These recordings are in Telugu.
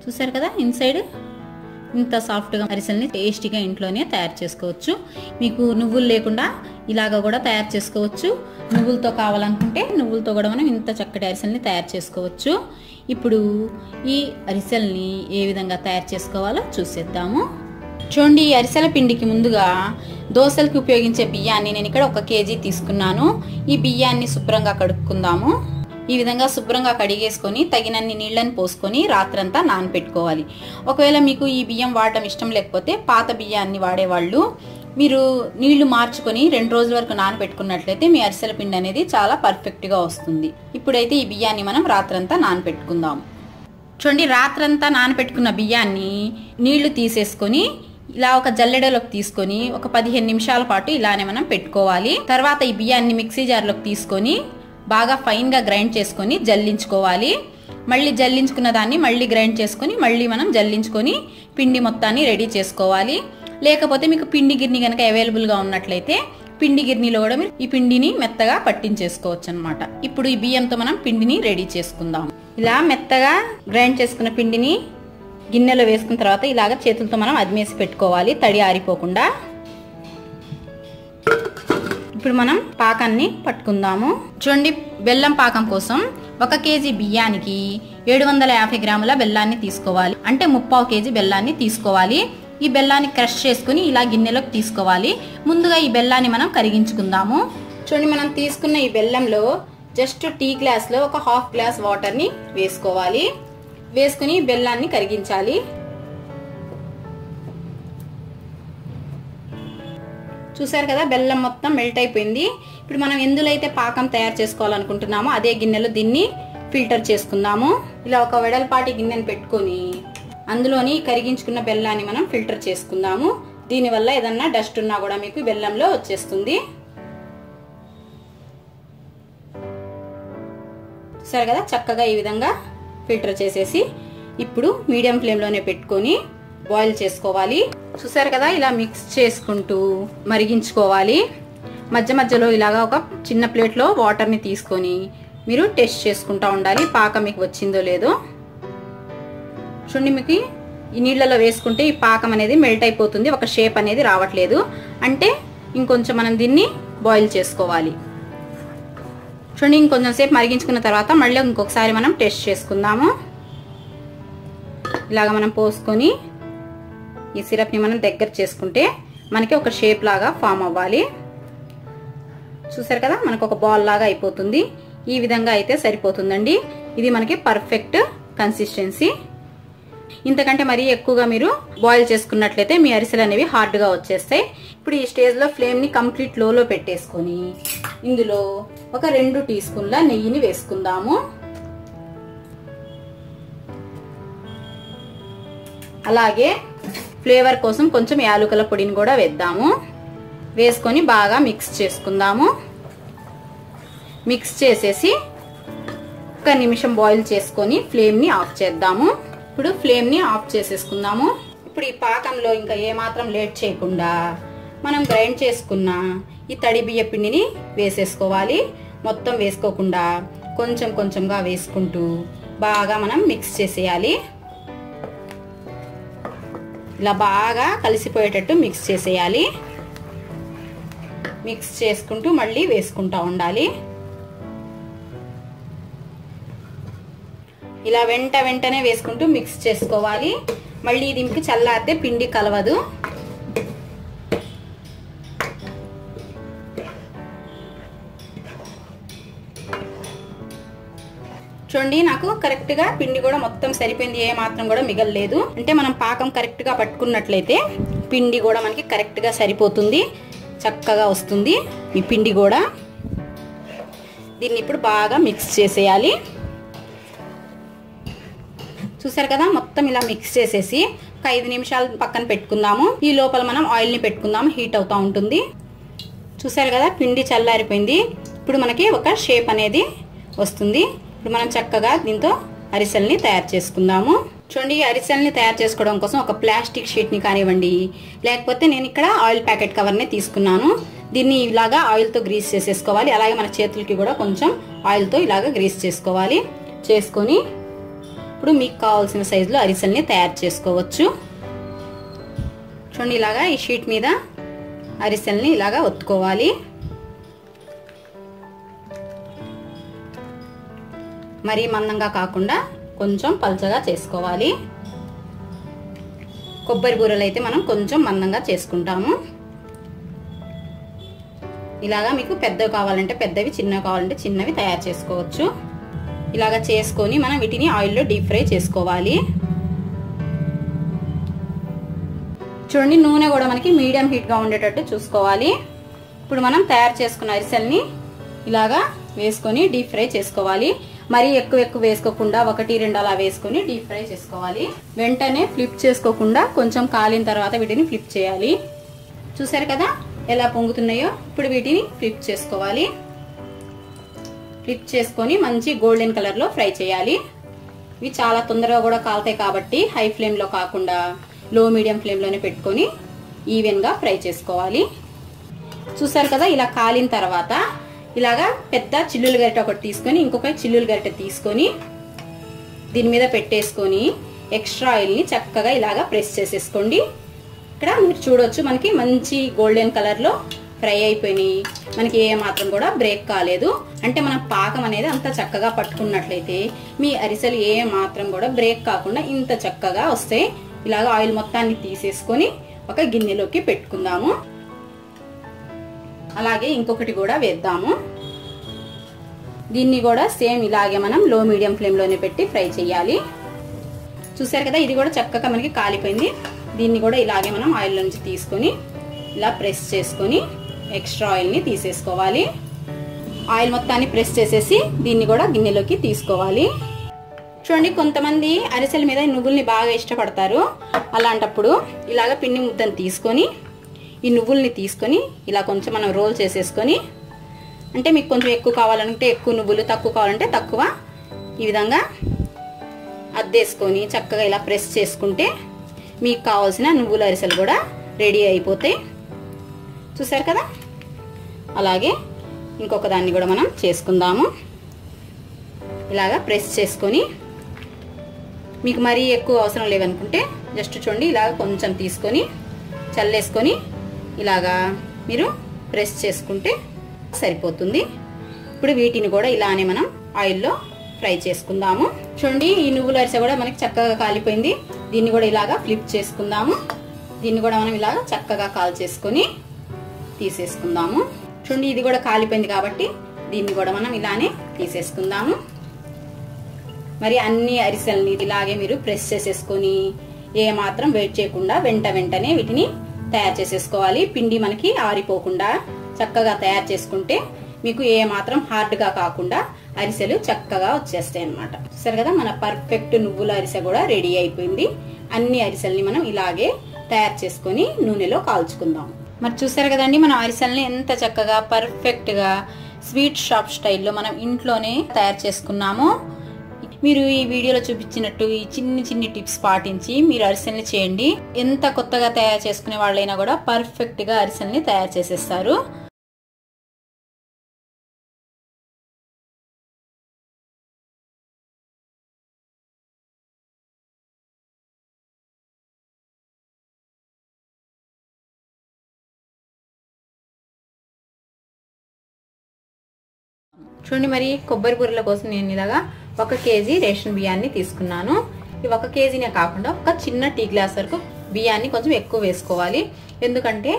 చూసారు కదా ఇన్సైడ్ ఇంత సాఫ్ట్గా అరిసెల్ని టేస్టీగా ఇంట్లోనే తయారు చేసుకోవచ్చు. మీకు నువ్వులు లేకుండా ఇలాగా కూడా తయారు చేసుకోవచ్చు. నువ్వులతో కావాలనుకుంటే నువ్వులతో కూడా మనం ఇంత చక్కటి అరిసెల్ని తయారు చేసుకోవచ్చు. ఇప్పుడు ఈ అరిసెల్ని ఏ విధంగా తయారు చేసుకోవాలో చూసేద్దాము. చూడండి, ఈ అరిసెల పిండికి ముందుగా దోశలకి ఉపయోగించే బియ్యాన్ని నేను ఇక్కడ 1 కేజీ తీసుకున్నాను. ఈ బియ్యాన్ని శుభ్రంగా కడుక్కుందాము. ఈ విధంగా శుభ్రంగా కడిగేసుకొని తగినన్ని నీళ్ళని పోసుకొని రాత్రంతా నానపెట్టుకోవాలి. ఒకవేళ మీకు ఈ బియ్యం వాడటం ఇష్టం లేకపోతే పాత బియ్యాన్ని వాడేవాళ్ళు మీరు నీళ్లు మార్చుకొని 2 రోజుల వరకు నానపెట్టుకున్నట్లయితే మీ అరిసెల పిండి అనేది చాలా పర్ఫెక్ట్గా వస్తుంది. ఇప్పుడైతే ఈ బియ్యాన్ని మనం రాత్రంతా నానపెట్టుకుందాం. చూడండి, రాత్రంతా నానపెట్టుకున్న బియ్యాన్ని నీళ్లు తీసేసుకొని ఇలా ఒక జల్లెడలోకి తీసుకొని ఒక 15 నిమిషాల పాటు ఇలానే మనం పెట్టుకోవాలి. తర్వాత ఈ బియ్యాన్ని మిక్సీ జార్లోకి తీసుకొని బాగా ఫైన్గా గ్రైండ్ చేసుకొని జల్లించుకోవాలి. మళ్ళీ జల్లించుకున్న దాన్ని మళ్ళీ గ్రైండ్ చేసుకొని మళ్ళీ మనం జల్లించుకొని పిండి మొత్తాన్ని రెడీ చేసుకోవాలి. లేకపోతే మీకు పిండి గిర్ని కనుక అవైలబుల్గా ఉన్నట్లయితే పిండి గిర్నీలో కూడా మీరు ఈ పిండిని మెత్తగా పట్టించేసుకోవచ్చు అనమాట. ఇప్పుడు ఈ బియ్యంతో మనం పిండిని రెడీ చేసుకుందాం. ఇలా మెత్తగా గ్రైండ్ చేసుకున్న పిండిని గిన్నెలో వేసుకున్న తర్వాత ఇలాగ చేతులతో మనం అదిమేసి పెట్టుకోవాలి, తడి ఆరిపోకుండా. ఇప్పుడు మనం పాకాన్ని పట్టుకుందాము. చూడండి, బెల్లం పాకం కోసం 1 కేజీ బియ్యానికి 750 గ్రాముల బెల్లాన్ని తీసుకోవాలి. అంటే 3/4 కేజీ బెల్లాన్ని తీసుకోవాలి. ఈ బెల్లాన్ని క్రష్ చేసుకుని ఇలా గిన్నెలోకి తీసుకోవాలి. ముందుగా ఈ బెల్లాన్ని మనం కరిగించుకుందాము. చూడండి, మనం తీసుకున్న ఈ బెల్లంలో జస్ట్ టీ గ్లాస్లో ఒక 1/2 గ్లాస్ వాటర్ని వేసుకోవాలి. వేసుకుని బెల్లాన్ని కరిగించాలి. చూసారు కదా, బెల్లం మొత్తం మెల్ట్ అయిపోయింది. ఇప్పుడు మనం ఎందులో అయితే పాకం తయారు చేసుకోవాలనుకుంటున్నామో అదే గిన్నెలో దీన్ని ఫిల్టర్ చేసుకుందాము. ఇలా ఒక వెడల్పాటి గిన్నెని పెట్టుకొని అందులోని కరిగించుకున్న బెల్లాన్ని మనం ఫిల్టర్ చేసుకుందాము. దీనివల్ల ఏదన్నా డస్ట్ ఉన్నా కూడా మీకు బెల్లంలో వచ్చేస్తుంది. చూసారు కదా, చక్కగా ఈ విధంగా ఫిల్టర్ చేసేసి ఇప్పుడు మీడియం ఫ్లేమ్లోనే పెట్టుకొని బాయిల్ చేసుకోవాలి. చూసారు కదా, ఇలా మిక్స్ చేసుకుంటూ మరిగించుకోవాలి. మధ్య మధ్యలో ఇలాగా ఒక చిన్న ప్లేట్లో వాటర్ని తీసుకొని మీరు టెస్ట్ చేసుకుంటూ ఉండాలి పాకం మీకు వచ్చిందో లేదో. చూడండి, మీకు ఈ నీళ్ళలో వేసుకుంటే ఈ పాకం అనేది మెల్ట్ అయిపోతుంది, ఒక షేప్ అనేది రావట్లేదు. అంటే ఇంకొంచెం మనం దీన్ని బాయిల్ చేసుకోవాలి. చూడండి, ఇంకొంచెం సేపు మరిగించుకున్న తర్వాత మళ్ళీ ఇంకొకసారి మనం టెస్ట్ చేసుకుందాము. ఇలాగ మనం పోసుకొని ఈ సిరప్ని మనం దగ్గర చేసుకుంటే మనకి ఒక షేప్ లాగా ఫామ్ అవ్వాలి. చూసారు కదా, మనకు ఒక బాల్ లాగా అయిపోతుంది. ఈ విధంగా అయితే సరిపోతుందండి. ఇది మనకి పర్ఫెక్ట్ కన్సిస్టెన్సీ. ఇంతకంటే మరీ ఎక్కువగా మీరు బాయిల్ చేసుకున్నట్లయితే మీ అరిసెలు అనేవి హార్డ్గా వచ్చేస్తాయి. ఇప్పుడు ఈ స్టేజ్లో ఫ్లేమ్ని కంప్లీట్ లోలో పెట్టేసుకొని ఇందులో ఒక 2 టీ స్పూన్ల నెయ్యిని వేసుకుందాము. అలాగే ఫ్లేవర్ కోసం కొంచెం యాలకుల పొడిని కూడా వేద్దాము. వేసుకొని బాగా మిక్స్ చేసుకుందాము. మిక్స్ చేసేసి 1 నిమిషం బాయిల్ చేసుకొని ఫ్లేమ్ని ఆఫ్ చేద్దాము. ఇప్పుడు ఫ్లేమ్ని ఆఫ్ చేసేసుకుందాము. ఇప్పుడు ఈ పాకంలో ఇంకా ఏమాత్రం లేట్ చేయకుండా మనం గ్రైండ్ చేసుకున్న ఈ తడి బియ్య పిండిని వేసేసుకోవాలి. మొత్తం వేసుకోకుండా కొంచెం కొంచెంగా వేసుకుంటూ బాగా మనం మిక్స్ చేసేయాలి. ఇలా బాగా కలిసిపోయేటట్టు మిక్స్ చేసేయాలి. మిక్స్ చేసుకుంటూ మళ్ళీ వేసుకుంటూ ఉండాలి. ఇలా వెంటనే వేసుకుంటూ మిక్స్ చేసుకోవాలి. మళ్ళీ ఇది మీకు చల్లారితే పిండి కలవదు. చూడండి, నాకు కరెక్ట్గా పిండి కూడా మొత్తం సరిపోయింది, ఏ మాత్రం కూడా మిగలలేదు. అంటే మనం పాకం కరెక్ట్గా పట్టుకున్నట్లయితే పిండి కూడా మనకి కరెక్ట్గా సరిపోతుంది, చక్కగా వస్తుంది ఈ పిండి కూడా. దీన్ని ఇప్పుడు బాగా మిక్స్ చేసేయాలి. చూసారు కదా, మొత్తం ఇలా మిక్స్ చేసేసి ఒక 5 నిమిషాలు పక్కన పెట్టుకుందాము. ఈ లోపల మనం ఆయిల్ని పెట్టుకుందాము, హీట్ అవుతూ ఉంటుంది. చూసారు కదా పిండి చల్లారిపోయింది. ఇప్పుడు మనకి ఒక షేప్ అనేది వస్తుంది. ఇప్పుడు మనం చక్కగా దీంతో అరిసెల్ని తయారు చేసుకుందాము. చూడండి, అరిసెల్ని తయారు చేసుకోవడం కోసం ఒక ప్లాస్టిక్ షీట్ని కానివ్వండి, లేకపోతే నేను ఇక్కడ ఆయిల్ ప్యాకెట్ కవర్ని తీసుకున్నాను. దీన్ని ఇలాగా ఆయిల్తో గ్రీస్ చేసేసుకోవాలి. అలాగే మన చేతులకి కూడా కొంచెం ఆయిల్తో ఇలాగా గ్రీస్ చేసుకోవాలి. చేసుకొని ఇప్పుడు మీకు కావాల్సిన సైజులో అరిసెల్ని తయారు చేసుకోవచ్చు. చూడండి, ఇలాగా ఈ షీట్ మీద అరిసెల్ని ఇలాగా ఒత్తుకోవాలి. మరీ మందంగా కాకుండా కొంచెం పల్చగా చేసుకోవాలి. కొబ్బరి బూరెలు అయితే మనం కొంచెం మందంగా చేసుకుంటాము. ఇలాగా మీకు పెద్దవి కావాలంటే పెద్దవి, చిన్నవి కావాలంటే చిన్నవి తయారు చేసుకోవచ్చు. ఇలాగా చేసుకొని మనం వీటిని ఆయిల్లో డీప్ ఫ్రై చేసుకోవాలి. చూడండి, నూనె కూడా మనకి మీడియం హీట్గా ఉండేటట్టు చూసుకోవాలి. ఇప్పుడు మనం తయారు చేసుకున్న అరిసెల్ని ఇలాగా వేసుకొని డీప్ ఫ్రై చేసుకోవాలి. మరీ ఎక్కువ వేసుకోకుండా 1-2 అలా వేసుకొని డీప్ ఫ్రై చేసుకోవాలి. వెంటనే ఫ్లిప్ చేసుకోకుండా కొంచెం కాలిన తర్వాత వీటిని ఫ్లిప్ చేయాలి. చూసారు కదా ఎలా పొంగుతున్నాయో. ఇప్పుడు వీటిని ఫ్లిప్ చేసుకోవాలి. ఫ్లిప్ చేసుకొని మంచి గోల్డెన్ కలర్లో ఫ్రై చేయాలి. ఇవి చాలా తొందరగా కూడా కాలుతాయి కాబట్టి హై ఫ్లేమ్లో కాకుండా లో మీడియం ఫ్లేమ్లోనే పెట్టుకొని ఈవెన్గా ఫ్రై చేసుకోవాలి. చూసారు కదా ఇలా కాలిన తర్వాత ఇలాగా పెద్ద చిల్లులు గరిటె ఒకటి తీసుకొని ఇంకొక చిల్లులు గరిటె తీసుకొని దీని మీద పెట్టేసుకొని ఎక్స్ట్రా ఆయిల్ని చక్కగా ఇలాగా ప్రెస్ చేసేసుకోండి. ఇక్కడ మీరు చూడొచ్చు మనకి మంచి గోల్డెన్ కలర్లో ఫ్రై అయిపోయినాయి. మనకి ఏ మాత్రం కూడా బ్రేక్ కాలేదు. అంటే మనం పాకం అనేది అంత చక్కగా పట్టుకున్నట్లయితే మీ అరిసెలు ఏ మాత్రం కూడా బ్రేక్ కాకుండా ఇంత చక్కగా వస్తాయి. ఇలాగా ఆయిల్ మొత్తాన్ని తీసేసుకొని ఒక గిన్నెలోకి పెట్టుకుందాము. అలాగే ఇంకొకటి కూడా వేద్దాము. దీన్ని కూడా సేమ్ ఇలాగే మనం లో మీడియం ఫ్లేమ్లోనే పెట్టి ఫ్రై చేయాలి. చూసారు కదా ఇది కూడా చక్కగా మనకి కాలిపోయింది. దీన్ని కూడా ఇలాగే మనం ఆయిల్ నుంచి తీసుకొని ఇలా ప్రెస్ చేసుకొని ఎక్స్ట్రా ఆయిల్ని తీసేసుకోవాలి. ఆయిల్ మొత్తాన్ని ప్రెస్ చేసేసి దీన్ని కూడా గిన్నెలోకి తీసుకోవాలి. చూడండి, కొంతమంది అరిసెల మీద నువ్వుల్ని బాగా ఇష్టపడతారు. అలాంటప్పుడు ఇలాగ పిండి ముద్దను తీసుకొని ఈ నువ్వుల్ని తీసుకొని ఇలా కొంచెం మనం రోల్ చేసేసుకొని, అంటే మీకు కొంచెం ఎక్కువ కావాలంటే ఎక్కువ నువ్వులు, తక్కువ కావాలంటే తక్కువ, ఈ విధంగా అద్దేసుకొని చక్కగా ఇలా ప్రెస్ చేసుకుంటే మీకు కావాల్సిన నువ్వుల అరిసెలు కూడా రెడీ అయిపోతాయి. చూసారు కదా అలాగే ఇంకొక దాన్ని కూడా మనం చేసుకుందాము. ఇలాగా ప్రెస్ చేసుకొని మీకు మరీ ఎక్కువ అవసరం లేవనుకుంటే జస్ట్ చూడండి ఇలాగ కొంచెం తీసుకొని చల్లేసుకొని ఇలాగా మీరు ప్రెస్ చేసుకుంటే సరిపోతుంది. ఇప్పుడు వీటిని కూడా ఇలానే మనం ఆయిల్లో ఫ్రై చేసుకుందాము. చూడండి, ఈ నువ్వుల అరిసె కూడా మనకి చక్కగా కాలిపోయింది. దీన్ని కూడా ఇలాగా ఫ్లిప్ చేసుకుందాము. దీన్ని కూడా మనం ఇలాగా చక్కగా కాల్ చేసుకొని తీసేసుకుందాము. చూడండి, ఇది కూడా కాలిపోయింది కాబట్టి దీన్ని కూడా మనం ఇలానే తీసేసుకుందాము. మరి అన్ని అరిసెల్ని ఇలాగే మీరు ప్రెస్ చేసేసుకొని ఏ మాత్రం వెయిట్ చేయకుండా వెంటనే వీటిని తయారు చేసేసుకోవాలి. పిండి మనకి ఆరిపోకుండా చక్కగా తయారు చేసుకుంటే మీకు ఏ మాత్రం హార్డ్గా కాకుండా అరిసెలు చక్కగా వచ్చేస్తాయి అన్నమాట. సరే కదా, మన పర్ఫెక్ట్ నువ్వుల అరిసె కూడా రెడీ అయిపోయింది. అన్ని అరిసెల్ని మనం ఇలాగే తయారు చేసుకొని నూనెలో కాల్చుకుందాం. మరి చూసారు కదండి మన అరిసెల్ని ఎంత చక్కగా పర్ఫెక్ట్గా స్వీట్ షాప్ స్టైల్లో మనం ఇంట్లోనే తయారు చేసుకున్నాము. మీరు ఈ వీడియోలో చూపించినట్టు ఈ చిన్ని టిప్స్ పాటించి మీరు అరిసెల్ని చేయండి. ఎంత కొత్తగా తయారు చేసుకునే వాళ్ళైనా కూడా పర్ఫెక్ట్గా అరిసెల్ని తయారు చేసేస్తారు. చూడండి, మరి కొబ్బరి బూరెల కోసం నేను ఇలాగా 1 కేజీ రేషన్ బియ్యాన్ని తీసుకున్నాను. ఈ 1 కేజీనే కాకుండా ఒక చిన్న టీ గ్లాస్ వరకు బియ్యాన్ని కొంచెం ఎక్కువ వేసుకోవాలి. ఎందుకంటే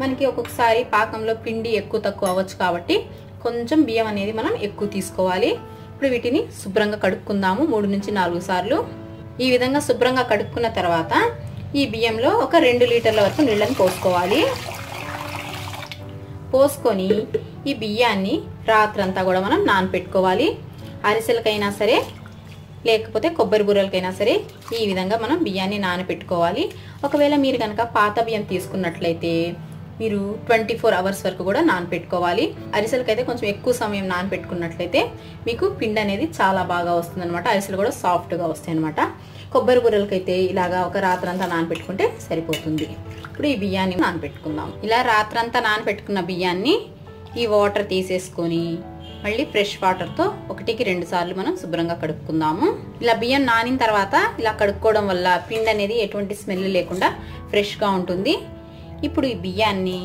మనకి ఒక్కొక్కసారి పాకంలో పిండి ఎక్కువ తక్కువ అవ్వచ్చు కాబట్టి కొంచెం బియ్యం అనేది మనం ఎక్కువ తీసుకోవాలి. ఇప్పుడు వీటిని శుభ్రంగా కడుక్కుందాము 3 నుంచి 4 సార్లు. ఈ విధంగా శుభ్రంగా కడుక్కున్న తర్వాత ఈ బియ్యంలో ఒక 2 లీటర్ల వరకు నీళ్ళని పోసుకోవాలి. పోసుకొని ఈ బియ్యాన్ని రాత్రంతా కూడా మనం నానపెట్టుకోవాలి. అరిసెలకైనా సరే లేకపోతే కొబ్బరి బూరెలకైనా సరే ఈ విధంగా మనం బియ్యాన్ని నానపెట్టుకోవాలి. ఒకవేళ మీరు కనుక పాత బియ్యం తీసుకున్నట్లయితే మీరు 24 అవర్స్ వరకు కూడా నానపెట్టుకోవాలి. అరిసెలకైతే కొంచెం ఎక్కువ సమయం నానపెట్టుకున్నట్లయితే మీకు పిండి అనేది చాలా బాగా వస్తుంది అనమాట. అరిసెలు కూడా సాఫ్ట్గా వస్తాయి అనమాట. కొబ్బరి బూరెలకైతే ఇలాగా ఒక రాత్రంతా నానపెట్టుకుంటే సరిపోతుంది. ఇప్పుడు ఈ బియ్యాన్ని నానపెట్టుకుందాం. ఇలా రాత్రంతా నానపెట్టుకున్న బియ్యాన్ని ఈ వాటర్ తీసేసుకొని మళ్ళీ ఫ్రెష్ వాటర్తో 1కి 2 సార్లు మనం శుభ్రంగా కడుక్కుందాము. ఇలా బియ్యం నానిన తర్వాత ఇలా కడుక్కోవడం వల్ల పిండి అనేది ఎటువంటి స్మెల్ లేకుండా ఫ్రెష్గా ఉంటుంది. ఇప్పుడు ఈ బియ్యాన్ని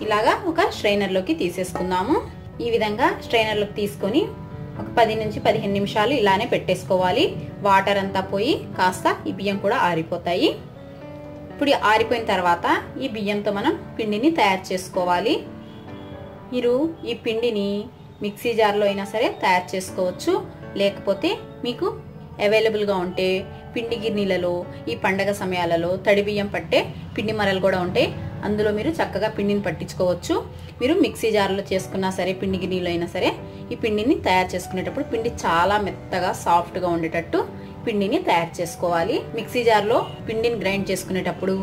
ఇలాగా ఒక స్ట్రైనర్లోకి తీసేసుకుందాము. ఈ విధంగా స్ట్రైనర్లోకి తీసుకొని ఒక 10 నుంచి 15 నిమిషాలు ఇలానే పెట్టేసుకోవాలి. వాటర్ అంతా పోయి కాస్త ఈ బియ్యం కూడా ఆరిపోతాయి. ఇప్పుడు ఆరిపోయిన తర్వాత ఈ బియ్యంతో మనం పిండిని తయారు చేసుకోవాలి. మీరు ఈ పిండిని మిక్సీ జార్లో అయినా సరే తయారు చేసుకోవచ్చు. లేకపోతే మీకు అవైలబుల్గా ఉంటే పిండి గిన్నెలలో ఈ పండగ సమయాలలో తడి బియ్యం పట్టే పిండి మరలు కూడా ఉంటాయి. అందులో మీరు చక్కగా పిండిని పట్టించుకోవచ్చు. మీరు మిక్సీ జార్లో చేసుకున్నా సరే పిండి గిన్నెలో అయినా సరే ఈ పిండిని తయారు చేసుకునేటప్పుడు పిండి చాలా మెత్తగా సాఫ్ట్గా ఉండేటట్టు పిండిని తయారు చేసుకోవాలి. మిక్సీ జార్లో పిండిని గ్రైండ్ చేసుకునేటప్పుడు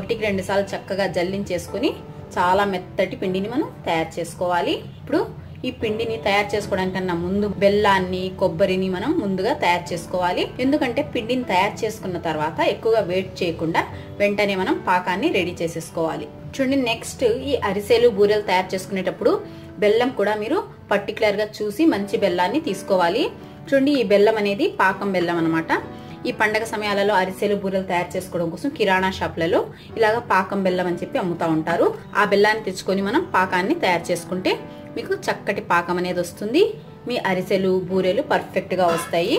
1కి 2 సార్లు చక్కగా జల్లించేసుకుని చాలా మెత్తటి పిండిని మనం తయారు చేసుకోవాలి. ఇప్పుడు ఈ పిండిని తయారు చేసుకోవడానికన్నా ముందు బెల్లాన్ని కొబ్బరిని మనం ముందుగా తయారు చేసుకోవాలి. ఎందుకంటే పిండిని తయారు చేసుకున్న తర్వాత ఎక్కువగా వెయిట్ చేయకుండా వెంటనే మనం పాకాన్ని రెడీ చేసేసుకోవాలి. చూడండి, నెక్స్ట్ ఈ అరిసెలు బూరెలు తయారు చేసుకునేటప్పుడు బెల్లం కూడా మీరు పర్టికులర్ గా చూసి మంచి బెల్లాన్ని తీసుకోవాలి. చూడండి, ఈ బెల్లం అనేది పాకం బెల్లం అనమాట. ఈ పండగ సమయాలలో అరిసెలు బూరెలు తయారు చేసుకోవడం కోసం కిరాణా షాప్లలో ఇలాగ పాకం బెల్లం అని చెప్పి అమ్ముతా ఉంటారు. ఆ బెల్లాన్ని తెచ్చుకొని మనం పాకాన్ని తయారు చేసుకుంటే మీకు చక్కటి పాకం అనేది వస్తుంది. మీ అరిసెలు బూరెలు పర్ఫెక్ట్గా వస్తాయి.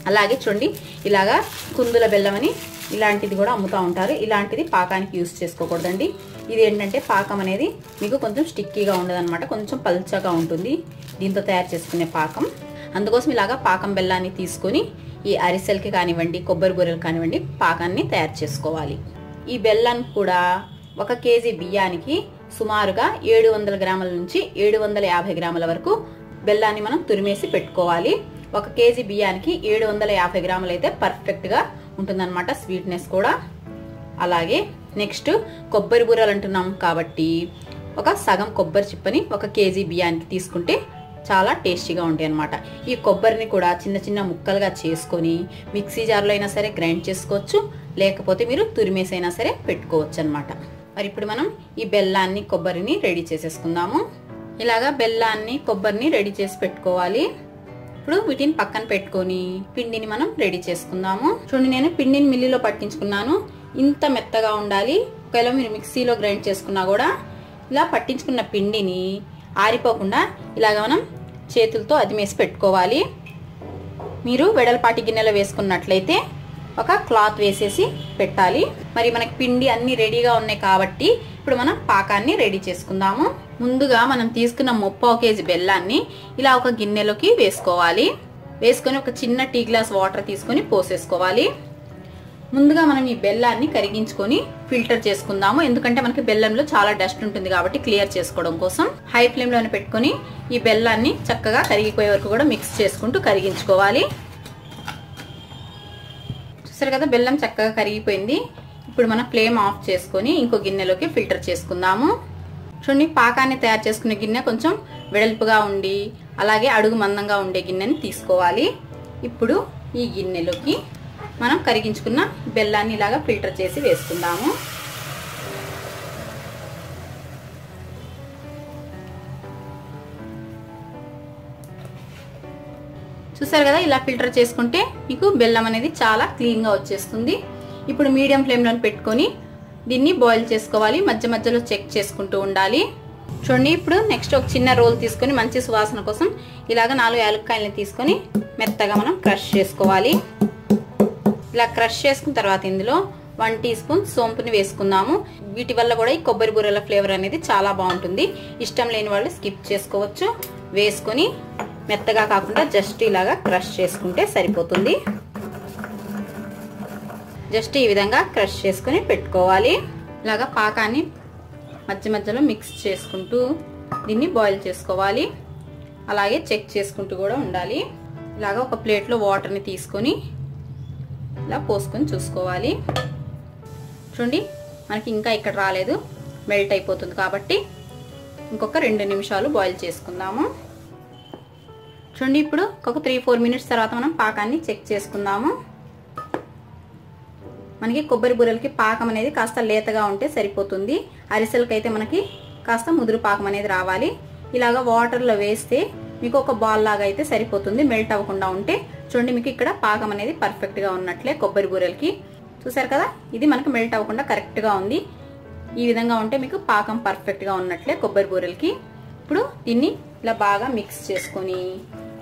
అలాగే చూడండి, ఇలాగా కుందుల బెల్లం అని ఇలాంటిది కూడా అమ్ముతూ ఉంటారు. ఇలాంటిది పాకానికి యూజ్ చేసుకోకూడదండి. ఇది ఏంటంటే పాకం అనేది మీకు కొంచెం స్టిక్కీగా ఉండదన్నమాట, కొంచెం పల్చగా ఉంటుంది దీంతో తయారు చేసుకునే పాకం. అందుకోసం ఇలాగా పాకం బెల్లాన్ని తీసుకొని ఈ అరిసెలకి కానివ్వండి కొబ్బరి బూరెలు కానివ్వండి పాకాన్ని తయారు చేసుకోవాలి. ఈ బెల్లాన్ని కూడా 1 కేజీ బియ్యానికి సుమారుగా 700 గ్రాముల నుంచి 750 గ్రాముల వరకు బెల్లాన్ని మనం తురిమేసి పెట్టుకోవాలి. 1 కేజీ బియ్యానికి 750 గ్రాములు అయితే పర్ఫెక్ట్గా ఉంటుందన్నమాట, స్వీట్నెస్ కూడా. అలాగే నెక్స్ట్ కొబ్బరి బూరెలు అంటున్నాం కాబట్టి ఒక సగం కొబ్బరి చిప్పని 1 కేజీ బియ్యానికి తీసుకుంటే చాలా టేస్టీగా ఉంటాయి అన్నమాట. ఈ కొబ్బరిని కూడా చిన్న చిన్న ముక్కలుగా చేసుకొని మిక్సీ జార్లో అయినా సరే గ్రైండ్ చేసుకోవచ్చు, లేకపోతే మీరు తురిమేసైనా సరే పెట్టుకోవచ్చు అనమాట. మరి ఇప్పుడు మనం ఈ బెల్లాన్ని కొబ్బరిని రెడీ చేసేసుకుందాము. ఇలాగా బెల్లాన్ని కొబ్బరిని రెడీ చేసి పెట్టుకోవాలి. ఇప్పుడు వీటిని పక్కన పెట్టుకొని పిండిని మనం రెడీ చేసుకుందాము. చూడండి, నేను పిండిని మిల్లులో పట్టించుకున్నాను. ఇంత మెత్తగా ఉండాలి. ఒకవేళ మీరు మిక్సీలో గ్రైండ్ చేసుకున్నా కూడా ఇలా పట్టించుకున్న పిండిని ఆరిపోకుండా ఇలాగ మనం చేతులతో అదిమేసి పెట్టుకోవాలి. మీరు వెడల్పాటి గిన్నెలో వేసుకున్నట్లయితే ఒక క్లాత్ వేసేసి పెట్టాలి. మరి మనకి పిండి అన్ని రెడీగా ఉన్నాయి కాబట్టి ఇప్పుడు మనం పాకాన్ని రెడీ చేసుకుందాము. ముందుగా మనం తీసుకున్న 30 కేజీ బెల్లాన్ని ఇలా ఒక గిన్నెలోకి వేసుకోవాలి. వేసుకొని ఒక చిన్న టీ గ్లాస్ వాటర్ తీసుకొని పోసేసుకోవాలి. ముందుగా మనం ఈ బెల్లాన్ని కరిగించుకొని ఫిల్టర్ చేసుకుందాము. ఎందుకంటే మనకి బెల్లంలో చాలా డస్ట్ ఉంటుంది కాబట్టి క్లియర్ చేసుకోవడం కోసం హై ఫ్లేమ్ లోనే పెట్టుకొని ఈ బెల్లాన్ని చక్కగా కరిగిపోయే వరకు కూడా మిక్స్ చేసుకుంటూ కరిగించుకోవాలి. చూసారు కదా, బెల్లం చక్కగా కరిగిపోయింది. ఇప్పుడు మనం ఫ్లేమ్ ఆఫ్ చేసుకొని ఇంకో గిన్నెలోకి ఫిల్టర్ చేసుకుందాము. చూడండి, పాకాన్ని తయారు చేసుకునే గిన్నె కొంచెం వెడల్పుగా ఉండి అలాగే అడుగు మందంగా ఉండే గిన్నెని తీసుకోవాలి. ఇప్పుడు ఈ గిన్నెలోకి మనం కరిగించుకున్న బెల్లాన్ని ఇలాగా ఫిల్టర్ చేసి వేసుకుందాము. చూసారు కదా, ఇలా ఫిల్టర్ చేసుకుంటే మీకు బెల్లం అనేది చాలా క్లీన్గా వచ్చేస్తుంది. ఇప్పుడు మీడియం ఫ్లేమ్లో పెట్టుకొని దీన్ని బాయిల్ చేసుకోవాలి. మధ్య మధ్యలో చెక్ చేసుకుంటూ ఉండాలి. చూడండి, ఇప్పుడు నెక్స్ట్ ఒక చిన్న రోల్ తీసుకొని మంచి సువాసన కోసం ఇలాగ 4 యాలక్కాయలను తీసుకొని మెత్తగా మనం క్రష్ చేసుకోవాలి. ఇలా క్రష్ చేసుకున్న తర్వాత ఇందులో 1 టీ స్పూన్ సోంపుని వేసుకుందాము. వీటి వల్ల కూడా ఈ కొబ్బరి బూరెల ఫ్లేవర్ అనేది చాలా బాగుంటుంది. ఇష్టం లేని వాళ్ళు స్కిప్ చేసుకోవచ్చు. వేసుకొని మెత్తగా కాకుండా జస్ట్ ఇలాగా క్రష్ చేసుకుంటే సరిపోతుంది. జస్ట్ ఈ విధంగా క్రష్ చేసుకుని పెట్టుకోవాలి. ఇలాగా పాకాన్ని మధ్య మధ్యలో మిక్స్ చేసుకుంటూ దీన్ని బాయిల్ చేసుకోవాలి. అలాగే చెక్ చేసుకుంటూ కూడా ఉండాలి. ఇలాగా ఒక ప్లేట్లో వాటర్ని తీసుకొని ఇలా పోసుకొని చూసుకోవాలి. చూడండి, మనకి ఇంకా ఇక్కడ రాలేదు. మెల్ట్ అయిపోతుంది కాబట్టి ఇంకొక 2 నిమిషాలు బాయిల్ చేసుకుందాము. చూడండి ఇప్పుడు ఒక 3-4 మినిట్స్ తర్వాత మనం పాకాన్ని చెక్ చేసుకుందాము. మనకి కొబ్బరి బూరెలకి పాకం అనేది కాస్త లేతగా ఉంటే సరిపోతుంది. అరిసెలకి అయితే మనకి కాస్త ముదురు పాకం అనేది రావాలి. ఇలాగా వాటర్లో వేస్తే మీకు ఒక బాల్ లాగా అయితే సరిపోతుంది, మెల్ట్ అవ్వకుండా ఉంటే. చూడండి మీకు ఇక్కడ పాకం అనేది పర్ఫెక్ట్గా ఉన్నట్లే కొబ్బరి బూరెలకి. చూసారు కదా, ఇది మనకు మెల్ట్ అవ్వకుండా కరెక్ట్గా ఉంది. ఈ విధంగా ఉంటే మీకు పాకం పర్ఫెక్ట్గా ఉన్నట్లే కొబ్బరి బూరెలకి. ఇప్పుడు దీన్ని ఇలా బాగా మిక్స్ చేసుకొని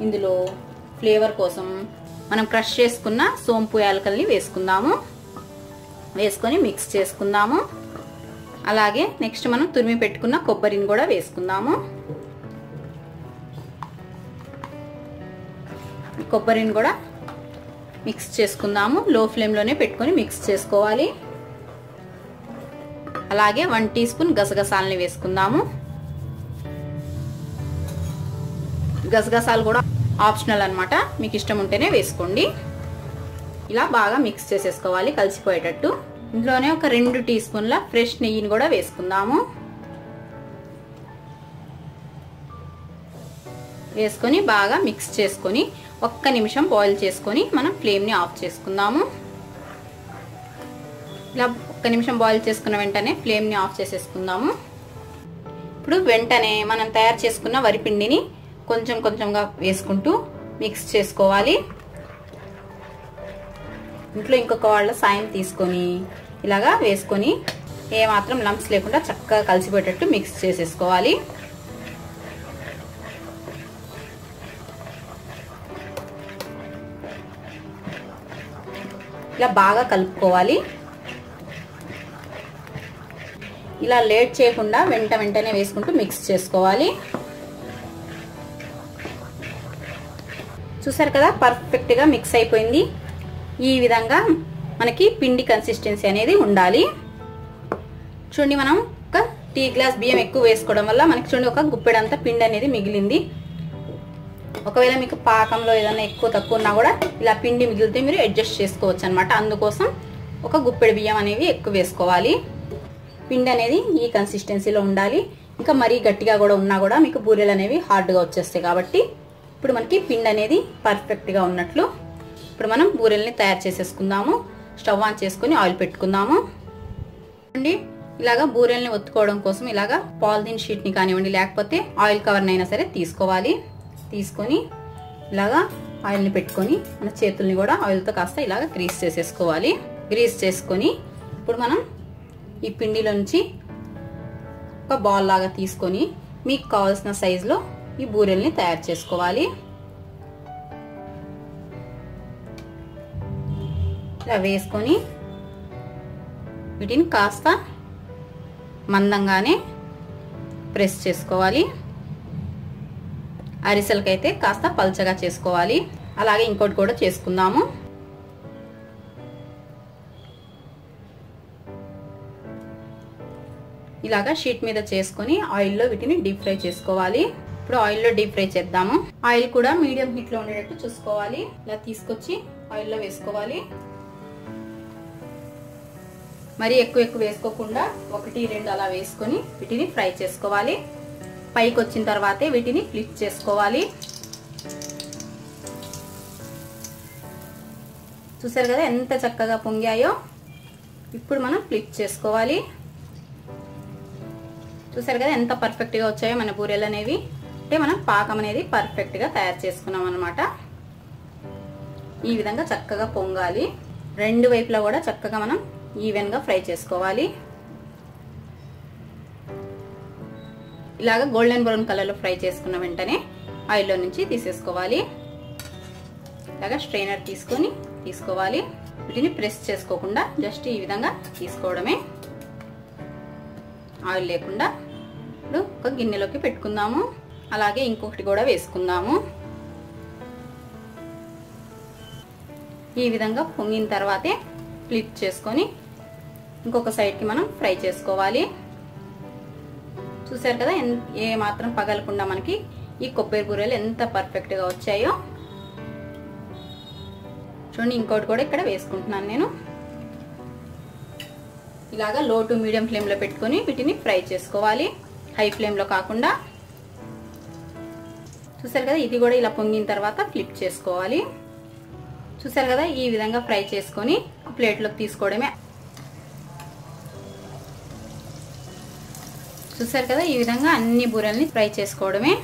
ఇందులో ఫ్లేవర్ కోసం మనం క్రష్ చేసుకున్న సోంపు యాలకల్ని వేసుకుందాము. వేసుకొని మిక్స్ చేసుకుందాము. అలాగే నెక్స్ట్ మనం తురిమి పెట్టుకున్న కొబ్బరిని కూడా వేసుకుందాము. కొబ్బరిని కూడా మిక్స్ చేసుకుందాము. లో ఫ్లేమ్లోనే పెట్టుకొని మిక్స్ చేసుకోవాలి. అలాగే 1 టీ స్పూన్ గసగసాలని వేసుకుందాము. గసగసాలు కూడా ఆప్షనల్ అన్నమాట, మీకు ఇష్టం ఉంటేనే వేసుకోండి. ఇలా బాగా మిక్స్ చేసేసుకోవాలి కలిసిపోయేటట్టు. ఇందులోనే ఒక 2 టీ స్పూన్ల ఫ్రెష్ నెయ్యిని కూడా వేసుకుందాము. వేసుకొని బాగా మిక్స్ చేసుకొని 1 నిమిషం బాయిల్ చేసుకొని మనం ఫ్లేమ్ని ఆఫ్ చేసుకుందాము. ఇలా 1 నిమిషం బాయిల్ చేసుకున్న వెంటనే ఫ్లేమ్ని ఆఫ్ చేసేసుకుందాము. ఇప్పుడు వెంటనే మనం తయారు చేసుకున్న వరిపిండిని కొంచెం కొంచెంగా వేసుకుంటూ మిక్స్ చేసుకోవాలి. ఇంట్లో ఇంకొక వాళ్ళ సాయం తీసుకొని ఇలాగా వేసుకొని ఏమాత్రం లంప్స్ లేకుండా చక్కగా కలిసిపోయేటట్టు మిక్స్ చేసేసుకోవాలి. ఇలా బాగా కలుపుకోవాలి. ఇలా లేట్ చేయకుండా వెంటనే వేసుకుంటూ మిక్స్ చేసుకోవాలి. చూసారు కదా, పర్ఫెక్ట్గా మిక్స్ అయిపోయింది. ఈ విధంగా మనకి పిండి కన్సిస్టెన్సీ అనేది ఉండాలి. చూడండి మనం ఒక టీ గ్లాస్ బియ్యం ఎక్కువ వేసుకోవడం వల్ల మనకి చూడండి ఒక గుప్పెడంతా పిండి అనేది మిగిలింది. ఒకవేళ మీకు పాకంలో ఏదైనా ఎక్కువ తక్కువ ఉన్నా కూడా ఇలా పిండి మిగిలితే మీరు అడ్జస్ట్ చేసుకోవచ్చు అనమాట. అందుకోసం ఒక గుప్పెడు బియ్యం అనేవి ఎక్కువ వేసుకోవాలి. పిండి అనేది ఈ కన్సిస్టెన్సీలో ఉండాలి. ఇంకా మరీ గట్టిగా కూడా ఉన్నా కూడా మీకు బూరెలు అనేవి హార్డ్గా వచ్చేస్తాయి. కాబట్టి ఇప్పుడు మనకి పిండి అనేది పర్ఫెక్ట్గా ఉన్నట్లు. ఇప్పుడు మనం బూరెల్ని తయారు చేసేసుకుందాము. స్టవ్ ఆన్ చేసుకొని ఆయిల్ పెట్టుకుందాము. అండి ఇలాగా బూరెల్ని ఒత్తుకోవడం కోసం ఇలాగా పాలిథిన్ షీట్ని కానివ్వండి, లేకపోతే ఆయిల్ కవర్ని అయినా సరే తీసుకోవాలి. తీసుకొని ఇలాగా ఆయిల్ని పెట్టుకొని మన చేతుల్ని కూడా ఆయిల్తో కాస్త ఇలాగ గ్రీస్ చేసేసుకోవాలి. గ్రీస్ చేసుకొని ఇప్పుడు మనం ఈ పిండిలో నుంచి ఒక బాల్ లాగా తీసుకొని మీకు కావాల్సిన సైజులో ఈ బూరెల్ని తయారు చేసుకోవాలి. ఇలా వేసుకొని వీటిని కాస్త మందంగానే ప్రెస్ చేసుకోవాలి. అరిసెలకైతే కాస్త పల్చగా చేసుకోవాలి. అలాగే ఇంకోటి కూడా చేసుకుందాము. ఇలాగా షీట్ మీద చేసుకొని ఆయిల్లో వీటిని డీప్ ఫ్రై చేసుకోవాలి. ఇప్పుడు ఆయిల్లో డీప్ ఫ్రై చేద్దాము. ఆయిల్ కూడా మీడియం హీట్ లో ఉండేటట్టు చూసుకోవాలి. ఇలా తీసుకొచ్చి ఆయిల్లో వేసుకోవాలి. మరి ఎక్కువ వేసుకోకుండా 1-2 అలా వేసుకొని వీటిని ఫ్రై చేసుకోవాలి. పైకి వచ్చిన తర్వాతే వీటిని ఫ్లిప్ చేసుకోవాలి. చూసారు కదా ఎంత చక్కగా పొంగాయో. ఇప్పుడు మనం ఫ్లిప్ చేసుకోవాలి. చూసారు కదా ఎంత పర్ఫెక్ట్గా వచ్చాయో మన బూరెలు అనేవి. అంటే మనం పాకం అనేది పర్ఫెక్ట్గా తయారు చేసుకున్నాం అనమాట. ఈ విధంగా చక్కగా పొంగాలి. 2 వైపులా కూడా చక్కగా మనం ఈవెన్గా ఫ్రై చేసుకోవాలి. ఇలాగా గోల్డెన్ బ్రౌన్ కలర్లో ఫ్రై చేసుకున్న వెంటనే ఆయిల్లో నుంచి తీసేసుకోవాలి. ఇలాగా స్ట్రైనర్ తీసుకోవాలి. వీటిని ప్రెస్ చేసుకోకుండా జస్ట్ ఈ విధంగా తీసుకోవడమే, ఆయిల్ లేకుండా. ఇప్పుడు ఒక గిన్నెలోకి పెట్టుకుందాము. అలాగే ఇంకొకటి కూడా వేసుకుందాము. ఈ విధంగా పొంగిన తర్వాతే ఫ్లిప్ చేసుకొని ఇంకొక సైడ్కి మనం ఫ్రై చేసుకోవాలి. చూసారు కదా ఏ మాత్రం పగలకుండా మనకి ఈ కొబ్బరి బూరెలు ఎంత పర్ఫెక్ట్గా వచ్చాయో. చూడండి ఇంకోటి కూడా ఇక్కడ వేసుకుంటున్నాను నేను. ఇలాగా లో టు మీడియం ఫ్లేమ్లో పెట్టుకొని వీటిని ఫ్రై చేసుకోవాలి, హై ఫ్లేమ్లో కాకుండా. చూసారు కదా, ఇది కూడా ఇలా పొంగిన తర్వాత ఫ్లిప్ చేసుకోవాలి. చూసారు కదా, ఈ విధంగా ఫ్రై చేసుకొని ప్లేట్లోకి తీసుకోవడమే. చూసారు కదా, ఈ విధంగా అన్ని బూరెల్ని ఫ్రై చేసుకోవడమే.